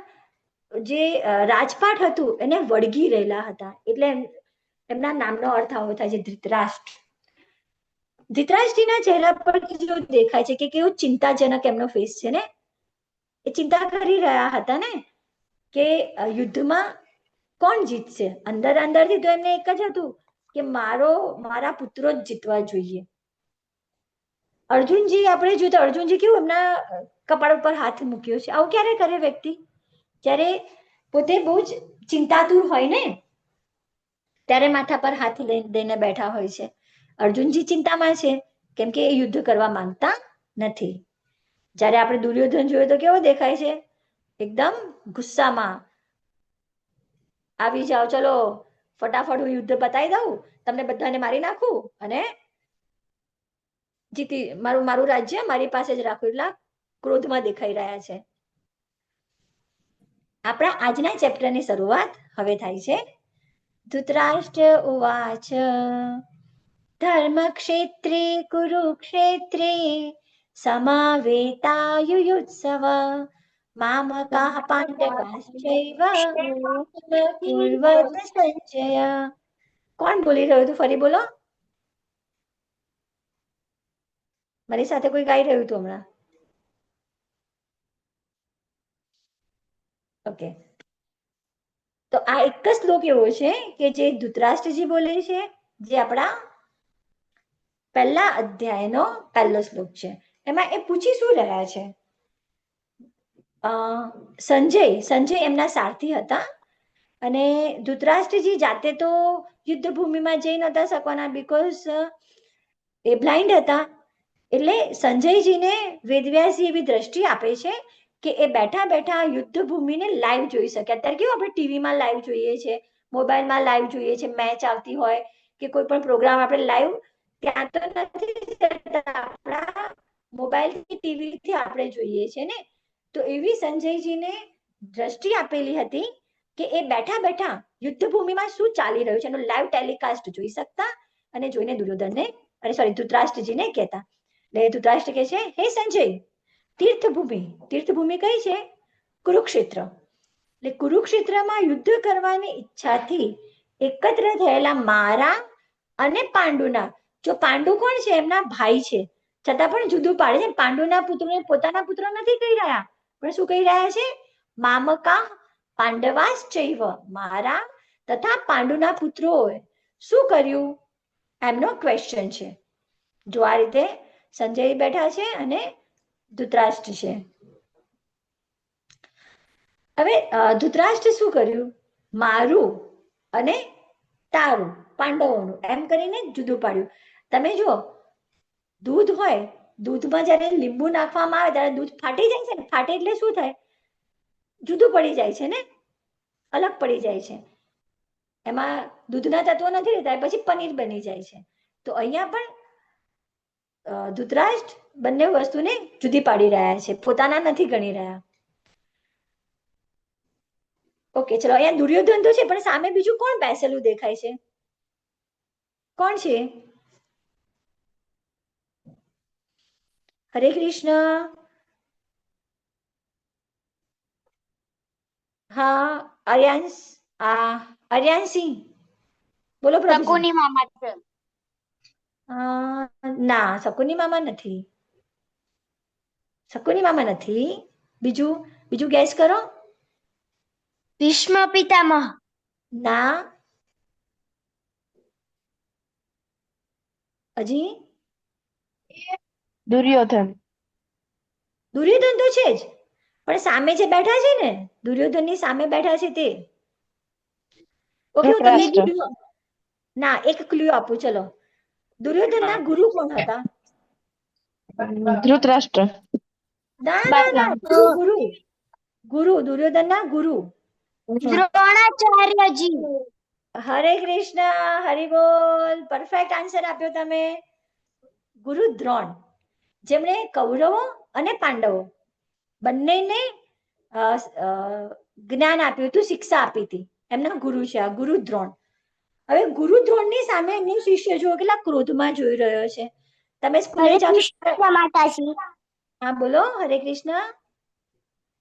Speaker 1: જે રાજપાટ હતું એને વળગી રહેલા હતા, એટલે એમના નામનો અર્થ આવો થાય છે ધૃતરાષ્ટ્ર. ધૃતરાષ્ટ્રના ચહેરા પર જો દેખાય છે કે કેવું ચિંતાજનક એમનો ફેસ છે ને. એ ચિંતા કરી રહ્યા હતા ને કે યુદ્ધમાં કોણ જીતશે. અંદરથી તો એમને એક જ હતું કે મારા પુત્રો જ જીતવા જોઈએ. અર્જુનજી આપણે જોઈએ તો અર્જુનજી કેવું એમના કપાળ ઉપર હાથ મૂક્યો છે. આવું ક્યારે કરે વ્યક્તિ? જ્યારે પોતે બહુ જ ચિંતાતુર હોય ને, ત્યારે માથા પર હાથ દઈને બેઠા હોય છે. અર્જુનજી ચિંતામાં છે કેમ કે એ યુદ્ધ કરવા માંગતા નથી. જ્યારે આપણે દુર્યોધન જોયો તો કેવો દેખાય છે? એકદમ ગુસ્સામાં, આવી જાઓ, ચલો ફટાફટ હું યુદ્ધ પતાવી દઉં, તમને બધાને મારી નાખું અને જીતી મારું રાજ્ય મારી પાસે જ રાખું, એટલા ક્રોધમાં દેખાઈ રહ્યા છે. આપણા આજના ચેપ્ટરની શરૂઆત હવે થાય છે. ધૃતરાષ્ટ્ર ઉવાચ ધર્મક્ષેત્રે કુરુક્ષેત્રે સમાવેતાયુયુત્સવ મામકાઃ પાંડવાશ્ચૈવ કુર્વત સંજય. કોણ બોલી રહ્યું હતું? ફરી બોલો. મારી સાથે કોઈ ગાઈ રહ્યું હતું હમણાં? ઓકે, તો આ એક જ શ્લોક એવો છે કે જે ધૃતરાષ્ટ્રજી બોલે છે, જે આપણા પહેલા અધ્યાયનો પહેલો શ્લોક છે. એમાં એ પૂછી શું રહ્યા છે? સંજય એમના સારથી હતા અને ધૃતરાષ્ટ્રજી જાતે તો યુદ્ધ ભૂમિમાં જઈ નતા શકવાના, બીકોઝ એ બ્લાઇન્ડ હતા. એટલે સંજયજીને વેદવ્યાસજી એવી દ્રષ્ટિ આપે છે કે એ બેઠા બેઠા યુદ્ધ ભૂમિને લાઈવ જોઈ શકે. અત્યારે કેવું આપણે ટીવીમાં લાઈવ જોઈએ છે, મોબાઈલમાં લાઈવ જોઈએ છે, મેચ આવતી હોય કે કોઈ પણ પ્રોગ્રામ આપણે લાઈવ ત્યાં તો નથી, આપણા મોબાઈલથી ટીવીથી આપણે જોઈએ છે ને. તો એવી સંજયજીને દ્રષ્ટિ આપેલી હતી કે એ બેઠા બેઠા યુદ્ધ ભૂમિમાં શું ચાલી રહ્યું છે એનો લાઈવ ટેલિકાસ્ટ જોઈ શકતા અને જોઈને દુર્યોધનને ધૃતરાષ્ટ્રજીને કહેતા. એટલે ધૃતરાષ્ટ્ર કહે છે, હે સંજય, તીર્થભૂમિ કઈ છે? કુરુક્ષેત્ર. એટલે કુરુક્ષેત્રમાં યુદ્ધ કરવાની ઈચ્છાથી એકત્ર થયેલા મારા અને પાંડુના, જો પાંડુ કોણ છે? એમના ભાઈ છે, છતાં પણ જુદું પાડે છે. પાંડુના પુત્રોને પોતાના પુત્ર નથી કહી રહ્યા, પણ શું કહી રહ્યા છે? મામકા પાંડવાશ્ચૈવ, મારા તથા પાંડુના પુત્રોએ શું કર્યું એમનો ક્વેશ્ચન છે. જો આ રીતે સંજય બેઠા છે અને ધૃતરાષ્ટ્ર છે. હવે ધૃતરાષ્ટ્ર શું કર્યું? મારું અને તારું, પાંડવોનું, એમ કરીને જુદું પાડ્યું. તમે જો દૂધ હોય, દૂધમાં જ્યારે લીંબુ નાખવામાં આવે ત્યારે દૂધ ફાટી જાય છે ને. ફાટે એટલે શું થાય? જુદું પડી જાય છે ને, અલગ પડી જાય છે. એમાં દૂધના તત્વો નથી રહેતા, પછી પનીર બની જાય છે. તો અહીંયા પણ ધૃતરાષ્ટ્ર બંને વસ્તુને જુદી પાડી રહ્યા છે, પોતાના નથી ગણી રહ્યા. ઓકે, ચલો. અહીંયા દુર્યોધન તો છે, પણ સામે બીજું કોણ બેસેલું દેખાય છે? કોણ છે? હરે કૃષ્ણ. હા, આર્યાનસિંહ બોલો.
Speaker 7: શકુની મામા છે.
Speaker 1: ના, શકુની મામા નથી. શકુની મામા નથી. બીજું ગેસ કરો.
Speaker 6: ભીષ્મ પિતામહ.
Speaker 1: ના. હજી?
Speaker 12: દુર્યોધન.
Speaker 1: દુર્યોધન તો છે જ, પણ સામે જે બેઠા છે ને, દુર્યોધનની સામે બેઠા છે તે. ઓકે, હું તમને ના એક ક્લ્યુ આપું. ચલો, દુર્યોધનના ગુરુ કોણ હતા?
Speaker 12: ધૃતરાષ્ટ્ર.
Speaker 1: ના, ગુરુ દુર્યોધનના ગુરુ
Speaker 6: દ્રોણાચાર્યજી.
Speaker 1: હરે કૃષ્ણ, હરિ બોલ. પરફેક્ટ આન્સર આપ્યો તમે. ગુરુ દ્રોણ, જેમણે કૌરવો અને પાંડવો બંનેને જ્ઞાન આપ્યું હતું, શિક્ષા આપી હતી. એમના ગુરુ છે આ ગુરુ દ્રોણ. હવે ગુરુ દ્રોણની સામે એમનો શિષ્ય જો કેટલા ક્રોધમાં જોઈ રહ્યો છે. તમે સ્કૂલે જાઓ? હા બોલો. હરે કૃષ્ણ.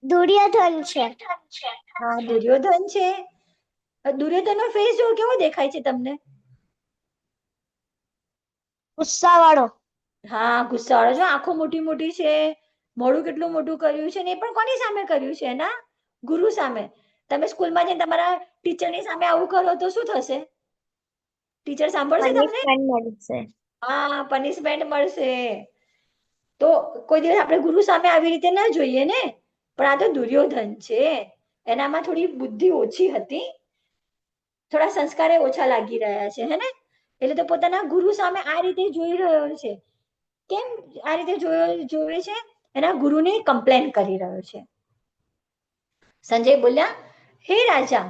Speaker 6: દુર્યોધન છે.
Speaker 1: હા, દુર્યોધન છે. દુર્યોધનનો ફેસ જો કેવો દેખાય છે તમને?
Speaker 6: ગુસ્સાવાળો.
Speaker 1: હા, ગુસ્સાવાળો. જો આંખો મોટી મોટી છે, મોઢું કેટલું મોટું કર્યું છે, ને એ પણ કોની સામે કર્યું છે? એના ગુરુ સામે. તમે સ્કૂલમાં જઈને તમારા ટીચરની સામે આવું કરો તો શું થશે? ટીચર સાંભળશે તમને? હા, પનિશમેન્ટ મળશે. તો કોઈ દિવસ આપણે ગુરુ સામે આવી રીતે ના જોઈએ ને. પણ આ તો દુર્યોધન છે, એનામાં થોડી બુદ્ધિ ઓછી હતી થોડા સંસ્કારે ઓછા લાગી રહ્યા છે, હે ને? એટલે તો પોતાના ગુરુ સામે આ રીતે જોઈ રહ્યો છે. કેમ આ રીતે જોવે છે? એના ગુરુને કમ્પ્લેન કરી રહ્યો છે. સંજય બોલ્યા, હે રાજા,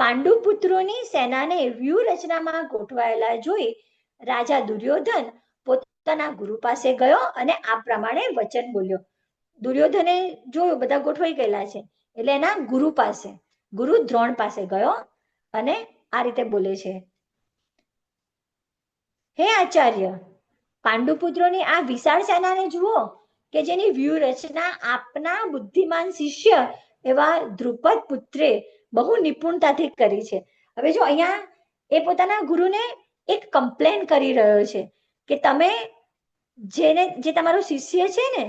Speaker 1: પાંડુ પુત્રોની સેનાને વ્યૂહરચનામાં ગોઠવાયેલા જોઈ રાજા દુર્યોધન પોતાના ગુરુ પાસે ગયો અને આ પ્રમાણે વચન બોલ્યો. દુર્યોધને જોયું બધા ગોઠવાઈ ગયેલા છે, એટલે એના ગુરુ પાસે, ગુરુ દ્રોણ પાસે ગયો અને આ રીતે બોલે છે, હે આચાર્ય, પાંડુપુત્રોની આ વિશાળ સેનાને જુઓ કે જેની વ્યૂહરચના આપના બુદ્ધિમાન શિષ્ય એવા દ્રુપદ પુત્રે બહુ નિપુણતાથી કરી છે. હવે જો અહીંયા એ પોતાના ગુરુને એક કમ્પ્લેન કરી રહ્યો છે કે તમે જે તમારો શિષ્ય છે ને,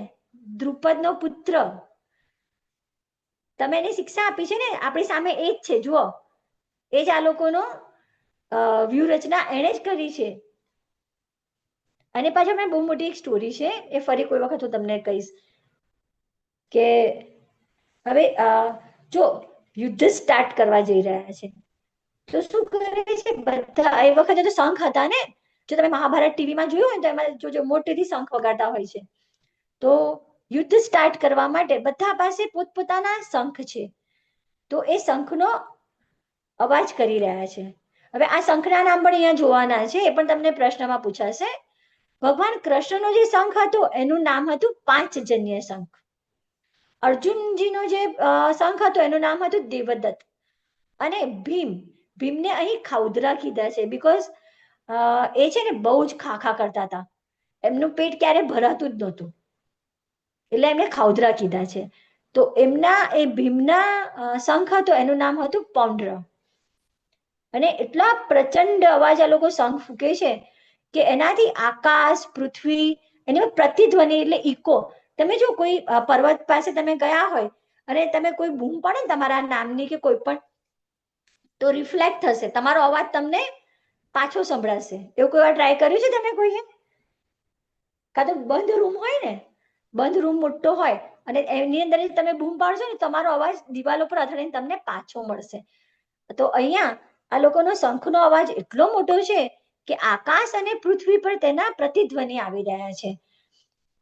Speaker 1: દ્રુપદનો પુત્ર, તમે એની શિક્ષા આપી છે ને, આપણી સામે એ જ છે, જુઓ, એ જ આ લોકોનો વ્યૂહરચના એણે જ કરી છે. અને પાછળ મને બહુ મોટી એક સ્ટોરી છે, એ ફરી કોઈ વખત હું તમને કહીશ કે હવે જો યુદ્ધ સ્ટાર્ટ કરવા જઈ રહ્યા છે તો શું કરે છે બધા, એ વખતે તો શંખ હતા ને, જો તમે મહાભારત ટીવીમાં જોયું હોય તો એમાં જોજો મોટેથી શંખ વગાડતા હોય છે. તો યુદ્ધ સ્ટાર્ટ કરવા માટે બધા પાસે પોતપોતાના શંખ છે, તો એ શંખનો અવાજ કરી રહ્યા છે. હવે આ શંખના નામ પણ અહીંયા જોવાના છે, એ પણ તમને પ્રશ્નમાં પૂછાશે. ભગવાન કૃષ્ણનો જે શંખ હતો એનું નામ હતું પાંચજન્ય શંખ. અર્જુનજીનો જે શંખ હતો એનું નામ હતું દેવદત્ત. અને ભીમને અહીં ખાઉદરા કીધા છે, બીકોઝ એ છે ને બહુ જ ખાખા કરતા હતા, એમનું પેટ ક્યારે ભરાતું જ નહોતું, એટલે એમને ખાઉદરા કીધા છે. તો એમના એ ભીમના શંખ હતો એનું નામ હતું પૌંડ્ર. અને એટલા પ્રચંડ અવાજ આ લોકો શંખ ફૂંકે છે કે એનાથી આકાશ, પૃથ્વી, એની પ્રતિધ્વનિ એટલે ઇકો. તમે જો કોઈ પર્વત પાસે તમે ગયા હોય અને તમે કોઈ બૂમ પડે ને તમારા નામની કે કોઈ પણ, તો રિફ્લેક્ટ થશે, તમારો અવાજ તમને પાછો સંભળાશે. એવું કોઈ વાર ટ્રાય કર્યું છે તમે કોઈએ? કાં તો બંધ રૂમ હોય ને, બંધ રૂમ મોટો હોય અને એની અંદર તમે બૂમ પાડશો ને, તમારો અવાજ દિવાલો પર અથડાઈને તમને પાછો મળશે. તો અહીંયા આ લોકોનો શંખનો અવાજ એટલો મોટો છે કે આકાશ અને પૃથ્વી પર તેના પ્રતિધ્વનિ આવી રહ્યા છે.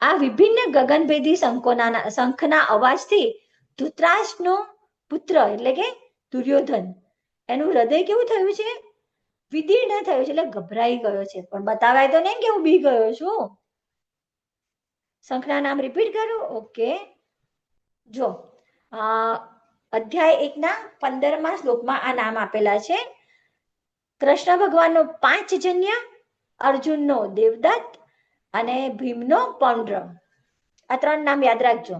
Speaker 1: આ વિભિન્ન ગગનભેદી શંખના અવાજથી ધૃતરાષ્ટ્રનો પુત્ર એટલે કે દુર્યોધન, એનું હૃદય કેવું થયું છે? વિદીર્ણ થયું છે, એટલે ગભરાઈ ગયો છે. પણ બતાવાય તો નહીં કે હું બી ગયો છું. શંખના નામ રિપીટ કરું? ઓકે, જો અધ્યાય 1ના 15મા શ્લોકમાં આ નામ આપેલા છે. કૃષ્ણ ભગવાનનો પાંચજન્ય, અર્જુનનો દેવદત્ત અને ભીમનો પૌંડ્ર. આ 3 નામ યાદ રાખજો.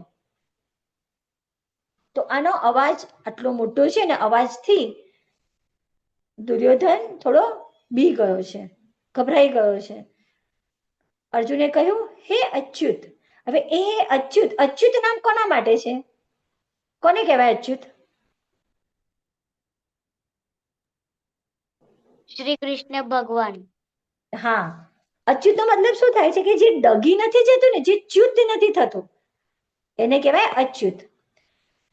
Speaker 1: તો આનો અવાજ આટલો મોટો છે ને, અવાજથી દુર્યોધન થોડો બી ગયો છે, ગભરાઈ ગયો છે. અર્જુને કહ્યું, હે અચ્યુત. હવે એ અચ્યુત, અચ્યુત નામ કોના માટે છે? કોને કહેવાય અચ્યુત?
Speaker 13: શ્રી કૃષ્ણ ભગવાન.
Speaker 1: હા, અચ્યુતનો મતલબ શું થાય છે? કે જે ડગી નથી જતું ને, જે ચ્યુત નથી થતું, એને કહેવાય અચ્યુત.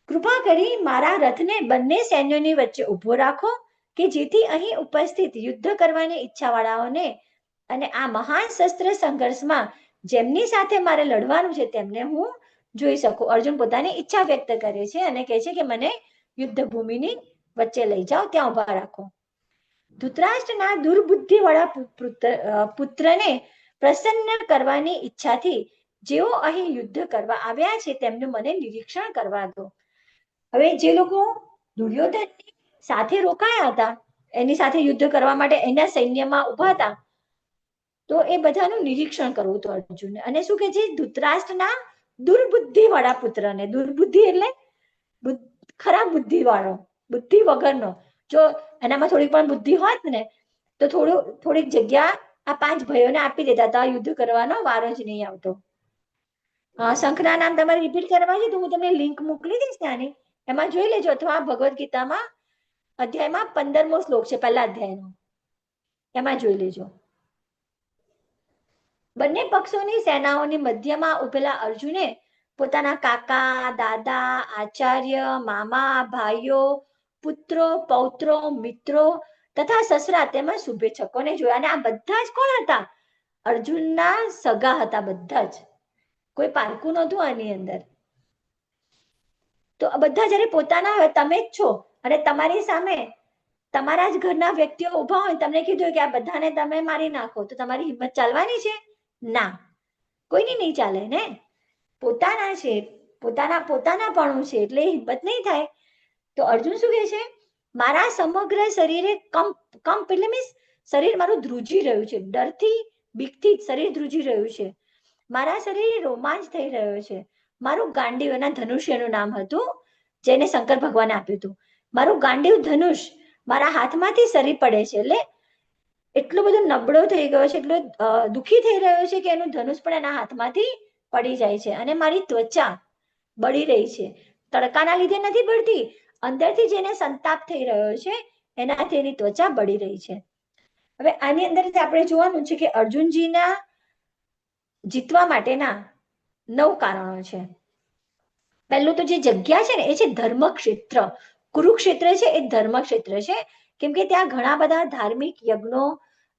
Speaker 1: કૃપા કરી મારા રથને બંને સૈન્યોની વચ્ચે ઊભો રાખો કે જેથી અહીં ઉપસ્થિત યુદ્ધ કરવાની ઈચ્છાવાળાઓને અને આ મહાન શસ્ત્ર સંઘર્ષમાં જેમની સાથે મારે લડવાનું છે તેમને હું જોઈ શકું. અર્જુન પોતાની ઈચ્છા વ્યક્ત કરે છે અને કહે છે કે મને યુદ્ધ ભૂમિની વચ્ચે લઈ જાઓ, ત્યાં ઊભા રાખો. ધૃતરાષ્ટ્રના દુર્બુદ્ધિવાળા પુત્રને પ્રસન્ન કરવાની ઈચ્છાથી જેઓ અહીં યુદ્ધ કરવા આવ્યા છે તેમનું મને નિરીક્ષણ કરવા દો. હવે જે લોકો દુર્યોધનની સાથે રોકાયા હતા, એની સાથે યુદ્ધ કરવા માટે એના સૈન્યમાં ઉભા હતા, તો એ બધાનું નિરીક્ષણ કરવું હતું અર્જુનને. અને શું કે છે? ધૃતરાષ્ટ્રના દુર્બુદ્ધિવાળા પુત્રને, દુર્બુદ્ધિ એટલે ખરાબ બુદ્ધિવાળો, બુદ્ધિ વગરનો. જો એનામાં થોડી પણ બુદ્ધિ હોત ને તો થોડીક જગ્યા આ 5 ભાઈઓને આપી દેતા હતા, યુદ્ધ કરવાનો વારો જ નહીં આવતો. શંખના નામ તમારે રિપીટ કરવા છે તો હું તમને લિંક મોકલી દઈશ ત્યાંની, એમાં જોઈ લેજો. અથવા ભગવદ્ ગીતામાં અધ્યાયમાં 15મો શ્લોક છે, પહેલા અધ્યાયનો, એમાં જોઈ લેજો. બંને પક્ષોની સેનાઓની મધ્યમાં ઉભેલા અર્જુને પોતાના કાકા, દાદા, આચાર્ય, મામા, ભાઈઓ, પુત્રો, પૌત્રો, મિત્રો તથા સસરા તેમજ શુભેચ્છકોને જોયા. અને આ બધા જ કોણ હતા? અર્જુનના સગા હતા બધા જ, કોઈ પારકું નહોતું આની અંદર. તો બધા જયારે પોતાના હોય, તમે જ છો અને તમારી સામે તમારા જ ઘરના વ્યક્તિઓ ઉભા હોય, તમને કીધું કે આ બધાને તમે મારી નાખો, તો તમારી હિંમત ચાલવાની છે? ના, કોઈની નહીં ચાલે ને. પોતાના છે, પોતાનાપણું છે, એટલે હિંમત નહીં થાય. તો અર્જુન શું કહે છે? મારા સમગ્ર શરીરે કંપ એટલે મીન્સ શરીર મારું ધ્રુજી રહ્યું છે, ડરથી બીકથી શરીર ધ્રુજી રહ્યું છે, મારા શરીરે રોમાંચ થઈ રહ્યો છે. મારું ગાંડીવ, એના ધનુષ્યનું નામ હતું જેને શંકર ભગવાને આપ્યું હતું. મારું ગાંડીવ ધનુષ મારા હાથમાંથી સરી પડે છે. એટલે એટલો બધો નબળો થઈ ગયો છે, એટલો દુઃખી થઈ રહ્યો છે કે એનું ધનુષ પણ એના હાથમાંથી પડી જાય છે. અને મારી ત્વચા બળી રહી છે. તડકાના લીધે નથી બળતી, અંદરથી જેને સંતાપ થઈ રહ્યો છે એનાથી એની ત્વચા બળી રહી છે. હવે આની અંદર આપણે જોવાનું છે કે અર્જુનજીના જીતવા માટેના 9 કારણો છે. પહેલું તો જે જગ્યા છે ને એ છે ધર્મક્ષેત્ર. કુરુક્ષેત્ર છે એ ધર્મક્ષેત્ર છે, કેમ કે ત્યાં ઘણા બધા ધાર્મિક યજ્ઞો,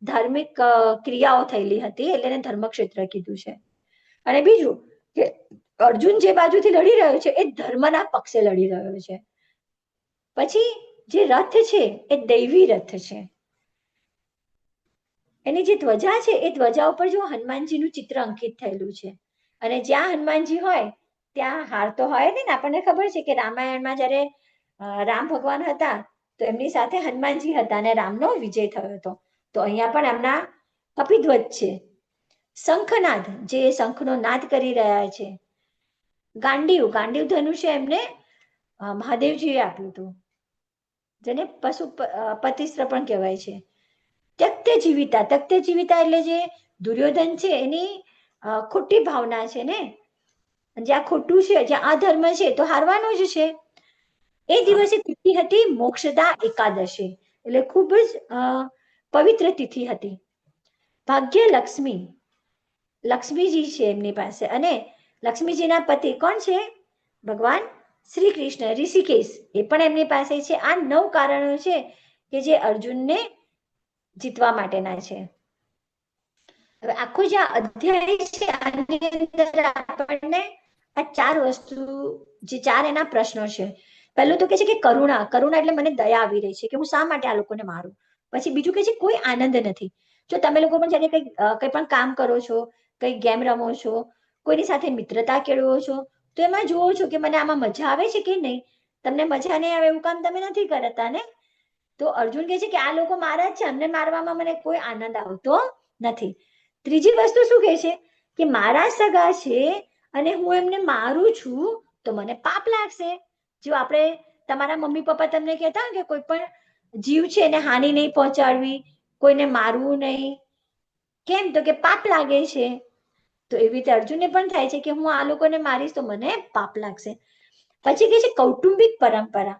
Speaker 1: ધાર્મિક ક્રિયાઓ થયેલી હતી, એટલે એને ધર્મક્ષેત્ર કીધું છે. અને બીજું કે અર્જુન જે બાજુથી લડી રહ્યો છે એ ધર્મના પક્ષે લડી રહ્યો છે. પછી જે રથ છે એ દૈવી રથ છે. એની જે ધ્વજા છે એ ધ્વજા ઉપર જો હનુમાનજીનું ચિત્ર અંકિત થયેલું છે. અને જ્યાં હનુમાનજી હોય ત્યાં હાર તો હોય ને. આપણને ખબર છે કે રામાયણમાં જ્યારે રામ ભગવાન હતા તો એમની સાથે હનુમાનજી હતા અને રામનો વિજય થયો હતો. તો અહીંયા પણ એમના કપિધ્વજ છે. શંખનાદ, જે શંખનો નાદ કરી રહ્યા છે. ગાંડીવ ધનુષ્ય એમને મહાદેવજીએ આપ્યું હતું, જેને પતિસ્ત્ર પણ કહેવાય છે. ત્યક્તે જીવિતા એટલે જે દુર્યોધન છે એની ખોટી ભાવના છે ને, જ્યાં ખોટું છે, જ્યાં અધર્મ છે તો હારવાનું જ છે. એ દિવસે તિથિ હતી મોક્ષદા એકાદશી, એટલે ખૂબ જ પવિત્ર તિથિ હતી. ભાગ્ય લક્ષ્મીજી છે એમની પાસે. અને લક્ષ્મીજીના પતિ કોણ છે? ભગવાન શ્રી કૃષ્ણ, ઋષિકેશ, એ પણ એમની પાસે છે. આ 9 કારણો છે કે જે અર્જુનને જીતવા માટેના છે. હવે આખો જે અધ્યાય છે આની અંદર આપણને આ 4 વસ્તુ, જે 4 એના પ્રશ્નો છે. પહેલું તો કે છે કે કરુણા એટલે મને દયા આવી રહી છે કે હું શા માટે આ લોકોને મારું. પછી બીજું કે છે કોઈ આનંદ નથી. જો તમે લોકો પણ જ્યારે કંઈ પણ કામ કરો છો, કંઈ ગેમ રમો છો, કોઈની સાથે મિત્રતા કેળવો છો, તો એમાં જુઓ છો કે મને આમાં મજા આવે છે કે નહીં. તમને મજા નહીં આવે એવું કામ તમે નથી કરતા ને. તો અર્જુન કહે છે કે આ લોકો મારા જ છે, અમને મારવામાં મને કોઈ આનંદ આવતો નથી. ત્રીજી વસ્તુ શું કહે છે કે મારા સગા છે અને હું એમને મારું છું તો મને પાપ લાગશે. જો આપણે તમારા મમ્મી પપ્પા તમને કહેતા હોય કે કોઈ પણ જીવ છે એને હાનિ નહીં પહોંચાડવી, કોઈને મારવું નહીં, કેમ? તો કે પાપ લાગે છે. તો એવી રીતે અર્જુનને પણ થાય છે કે હું આ લોકોને મારીશ તો મને પાપ લાગશે. પછી કહે છે કૌટુંબિક પરંપરા.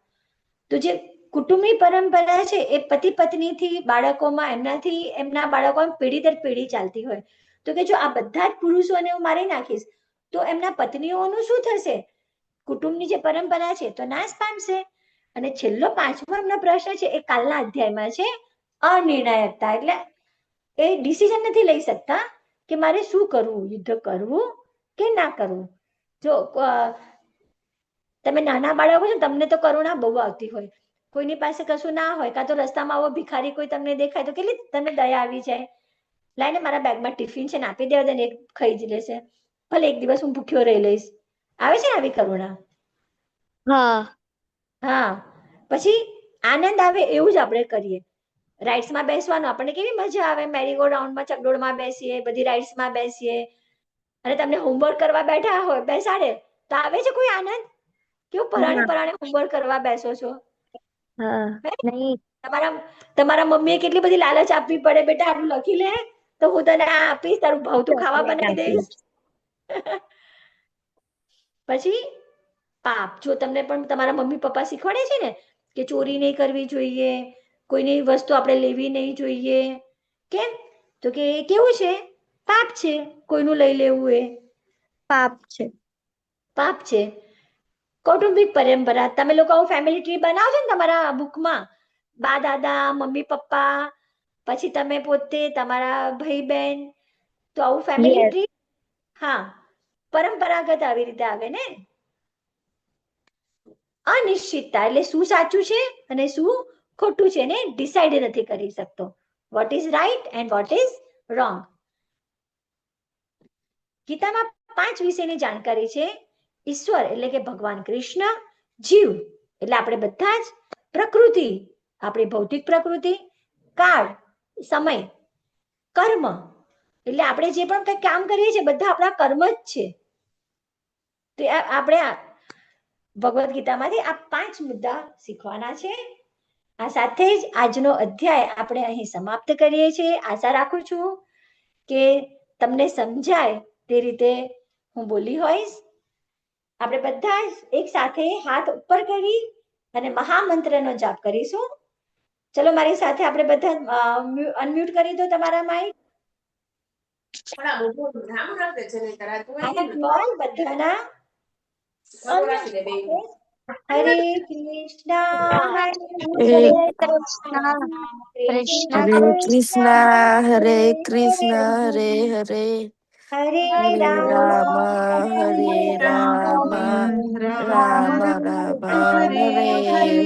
Speaker 1: તો જે કુટુંબી પરંપરા છે એ પતિ પત્નીથી બાળકોમાં, એમનાથી એમના બાળકોમાં પેઢી દર પેઢી ચાલતી હોય. તો કે જો આ બધા જ પુરુષોને હું મારી નાખીશ તો એમના પત્નીઓનું શું થશે? કુટુંબની જે પરંપરા છે તો નાશ પામશે. અને છેલ્લો 5મો એમનો પ્રશ્ન છે એ કાલના અધ્યાયમાં છે અનિર્ણાયકતા. એટલે એ ડિસિઝન નથી લઈ શકતા કે મારે શું કરવું, યુદ્ધ કરવું કે ના કરવું. જો તમે નાના બાળકો છો, તમને તો કરુણા બહુ આવતી હોય. કોઈની પાસે કશું ના હોય, કાં તો રસ્તામાં આવો ભિખારી કોઈ તમને દેખાય તો કેટલી તમને દયા આવી જાય. લાઈને મારા બેગમાં ટિફિન છે ને આપી દેવા દે ને, એક ખાઈ જ લેશે, ભલે એક દિવસ હું ભૂખ્યો રહી લઈશ. આવે છે ને આવી કરુણા? હા. પછી આનંદ આવે એવું જ આપણે કરીએ. રાઇડ્સમાં બેસવાનું આપણને કેવી મજા આવે, મેરીગો રાઉન્ડમાં, ચકડોળમાં બેસીએ, બધી રાઇડ્સમાં બેસીએ. અને તમને હોમવર્ક કરવા બેઠા હોય બેસાડે તો આવે છે કોઈ આનંદ? કેવું પરાણે હોમવર્ક કરવા બેસો છો? તમારા મમ્મીએ કેટલી બધી લાલચ આપવી પડે, બેટા આટલું લખી લે તો હું તને આ આપીશ, તારું ભાવતું ખાવા બનાવી દઈશ. પછી પાપ. જો તમને પણ તમારા મમ્મી પપ્પા શીખવાડે છે ને કે ચોરી નહીં કરવી જોઈએ, કોઈની વસ્તુ આપણે લેવી નહીં જોઈએ. કેમ? તો કે કેવું છે? પાપ છે. કોઈનું લઈ લેવું એ પાપ છે. કૌટુંબિક પરંપરા. તમે લોકો ફેમિલી ટ્રી બનાવો છો ને તમારા બુકમાં, બા દાદા, મમ્મી પપ્પા, પછી તમે પોતે, તમારા ભાઈ બહેન, તો આવું ફેમિલી ટ્રી. હા, પરંપરાગત આવી રીતે આવે ને. અનિશ્ચિતતા એટલે શું સાચું છે અને શું ખોટું છે ને ડિસાઈડ નથી કરી શકતો. What is right and what is wrong. ગીતામાં 5 વિષયની જાણકારી છે. ઈશ્વર એટલે કે ભગવાન કૃષ્ણ, જીવ એટલે આપણે બધા જ, પ્રકૃતિ આપણી ભૌતિક પ્રકૃતિ, કાળ સમય, કર્મ એટલે આપણે જે પણ કંઈ કામ કરીએ છીએ બધા આપણા કર્મ જ છે. તો આપણે ભગવદ્ ગીતામાંથી આ 5 મુદ્દા શીખવાના છે. આ સાથે જ આજનો અધ્યાય આપણે અહીં સમાપ્ત કરીએ છીએ. આશા રાખું છું કે તમને સમજાય તે રીતે હું બોલી હોઈશ. આપણે બધા જ એક સાથે હાથ ઉપર કરી અને મહામંત્રનો જાપ કરીશું. ચલો મારી સાથે આપણે બધા અનમ્યુટ કરી દો તમારા માઇક. બધાના હરે કૃષ્ણ
Speaker 6: હરે કૃષ્ણ હરે કૃષ્ણ હરે હરે
Speaker 1: હરે
Speaker 6: હરે
Speaker 1: રામ
Speaker 6: રામ હરે રામ રામ રામ હરે હરે.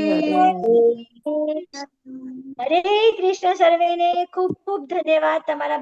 Speaker 1: હરે કૃષ્ણ. સર્વેને ખૂબ ખૂબ ધન્યવાદ તમારા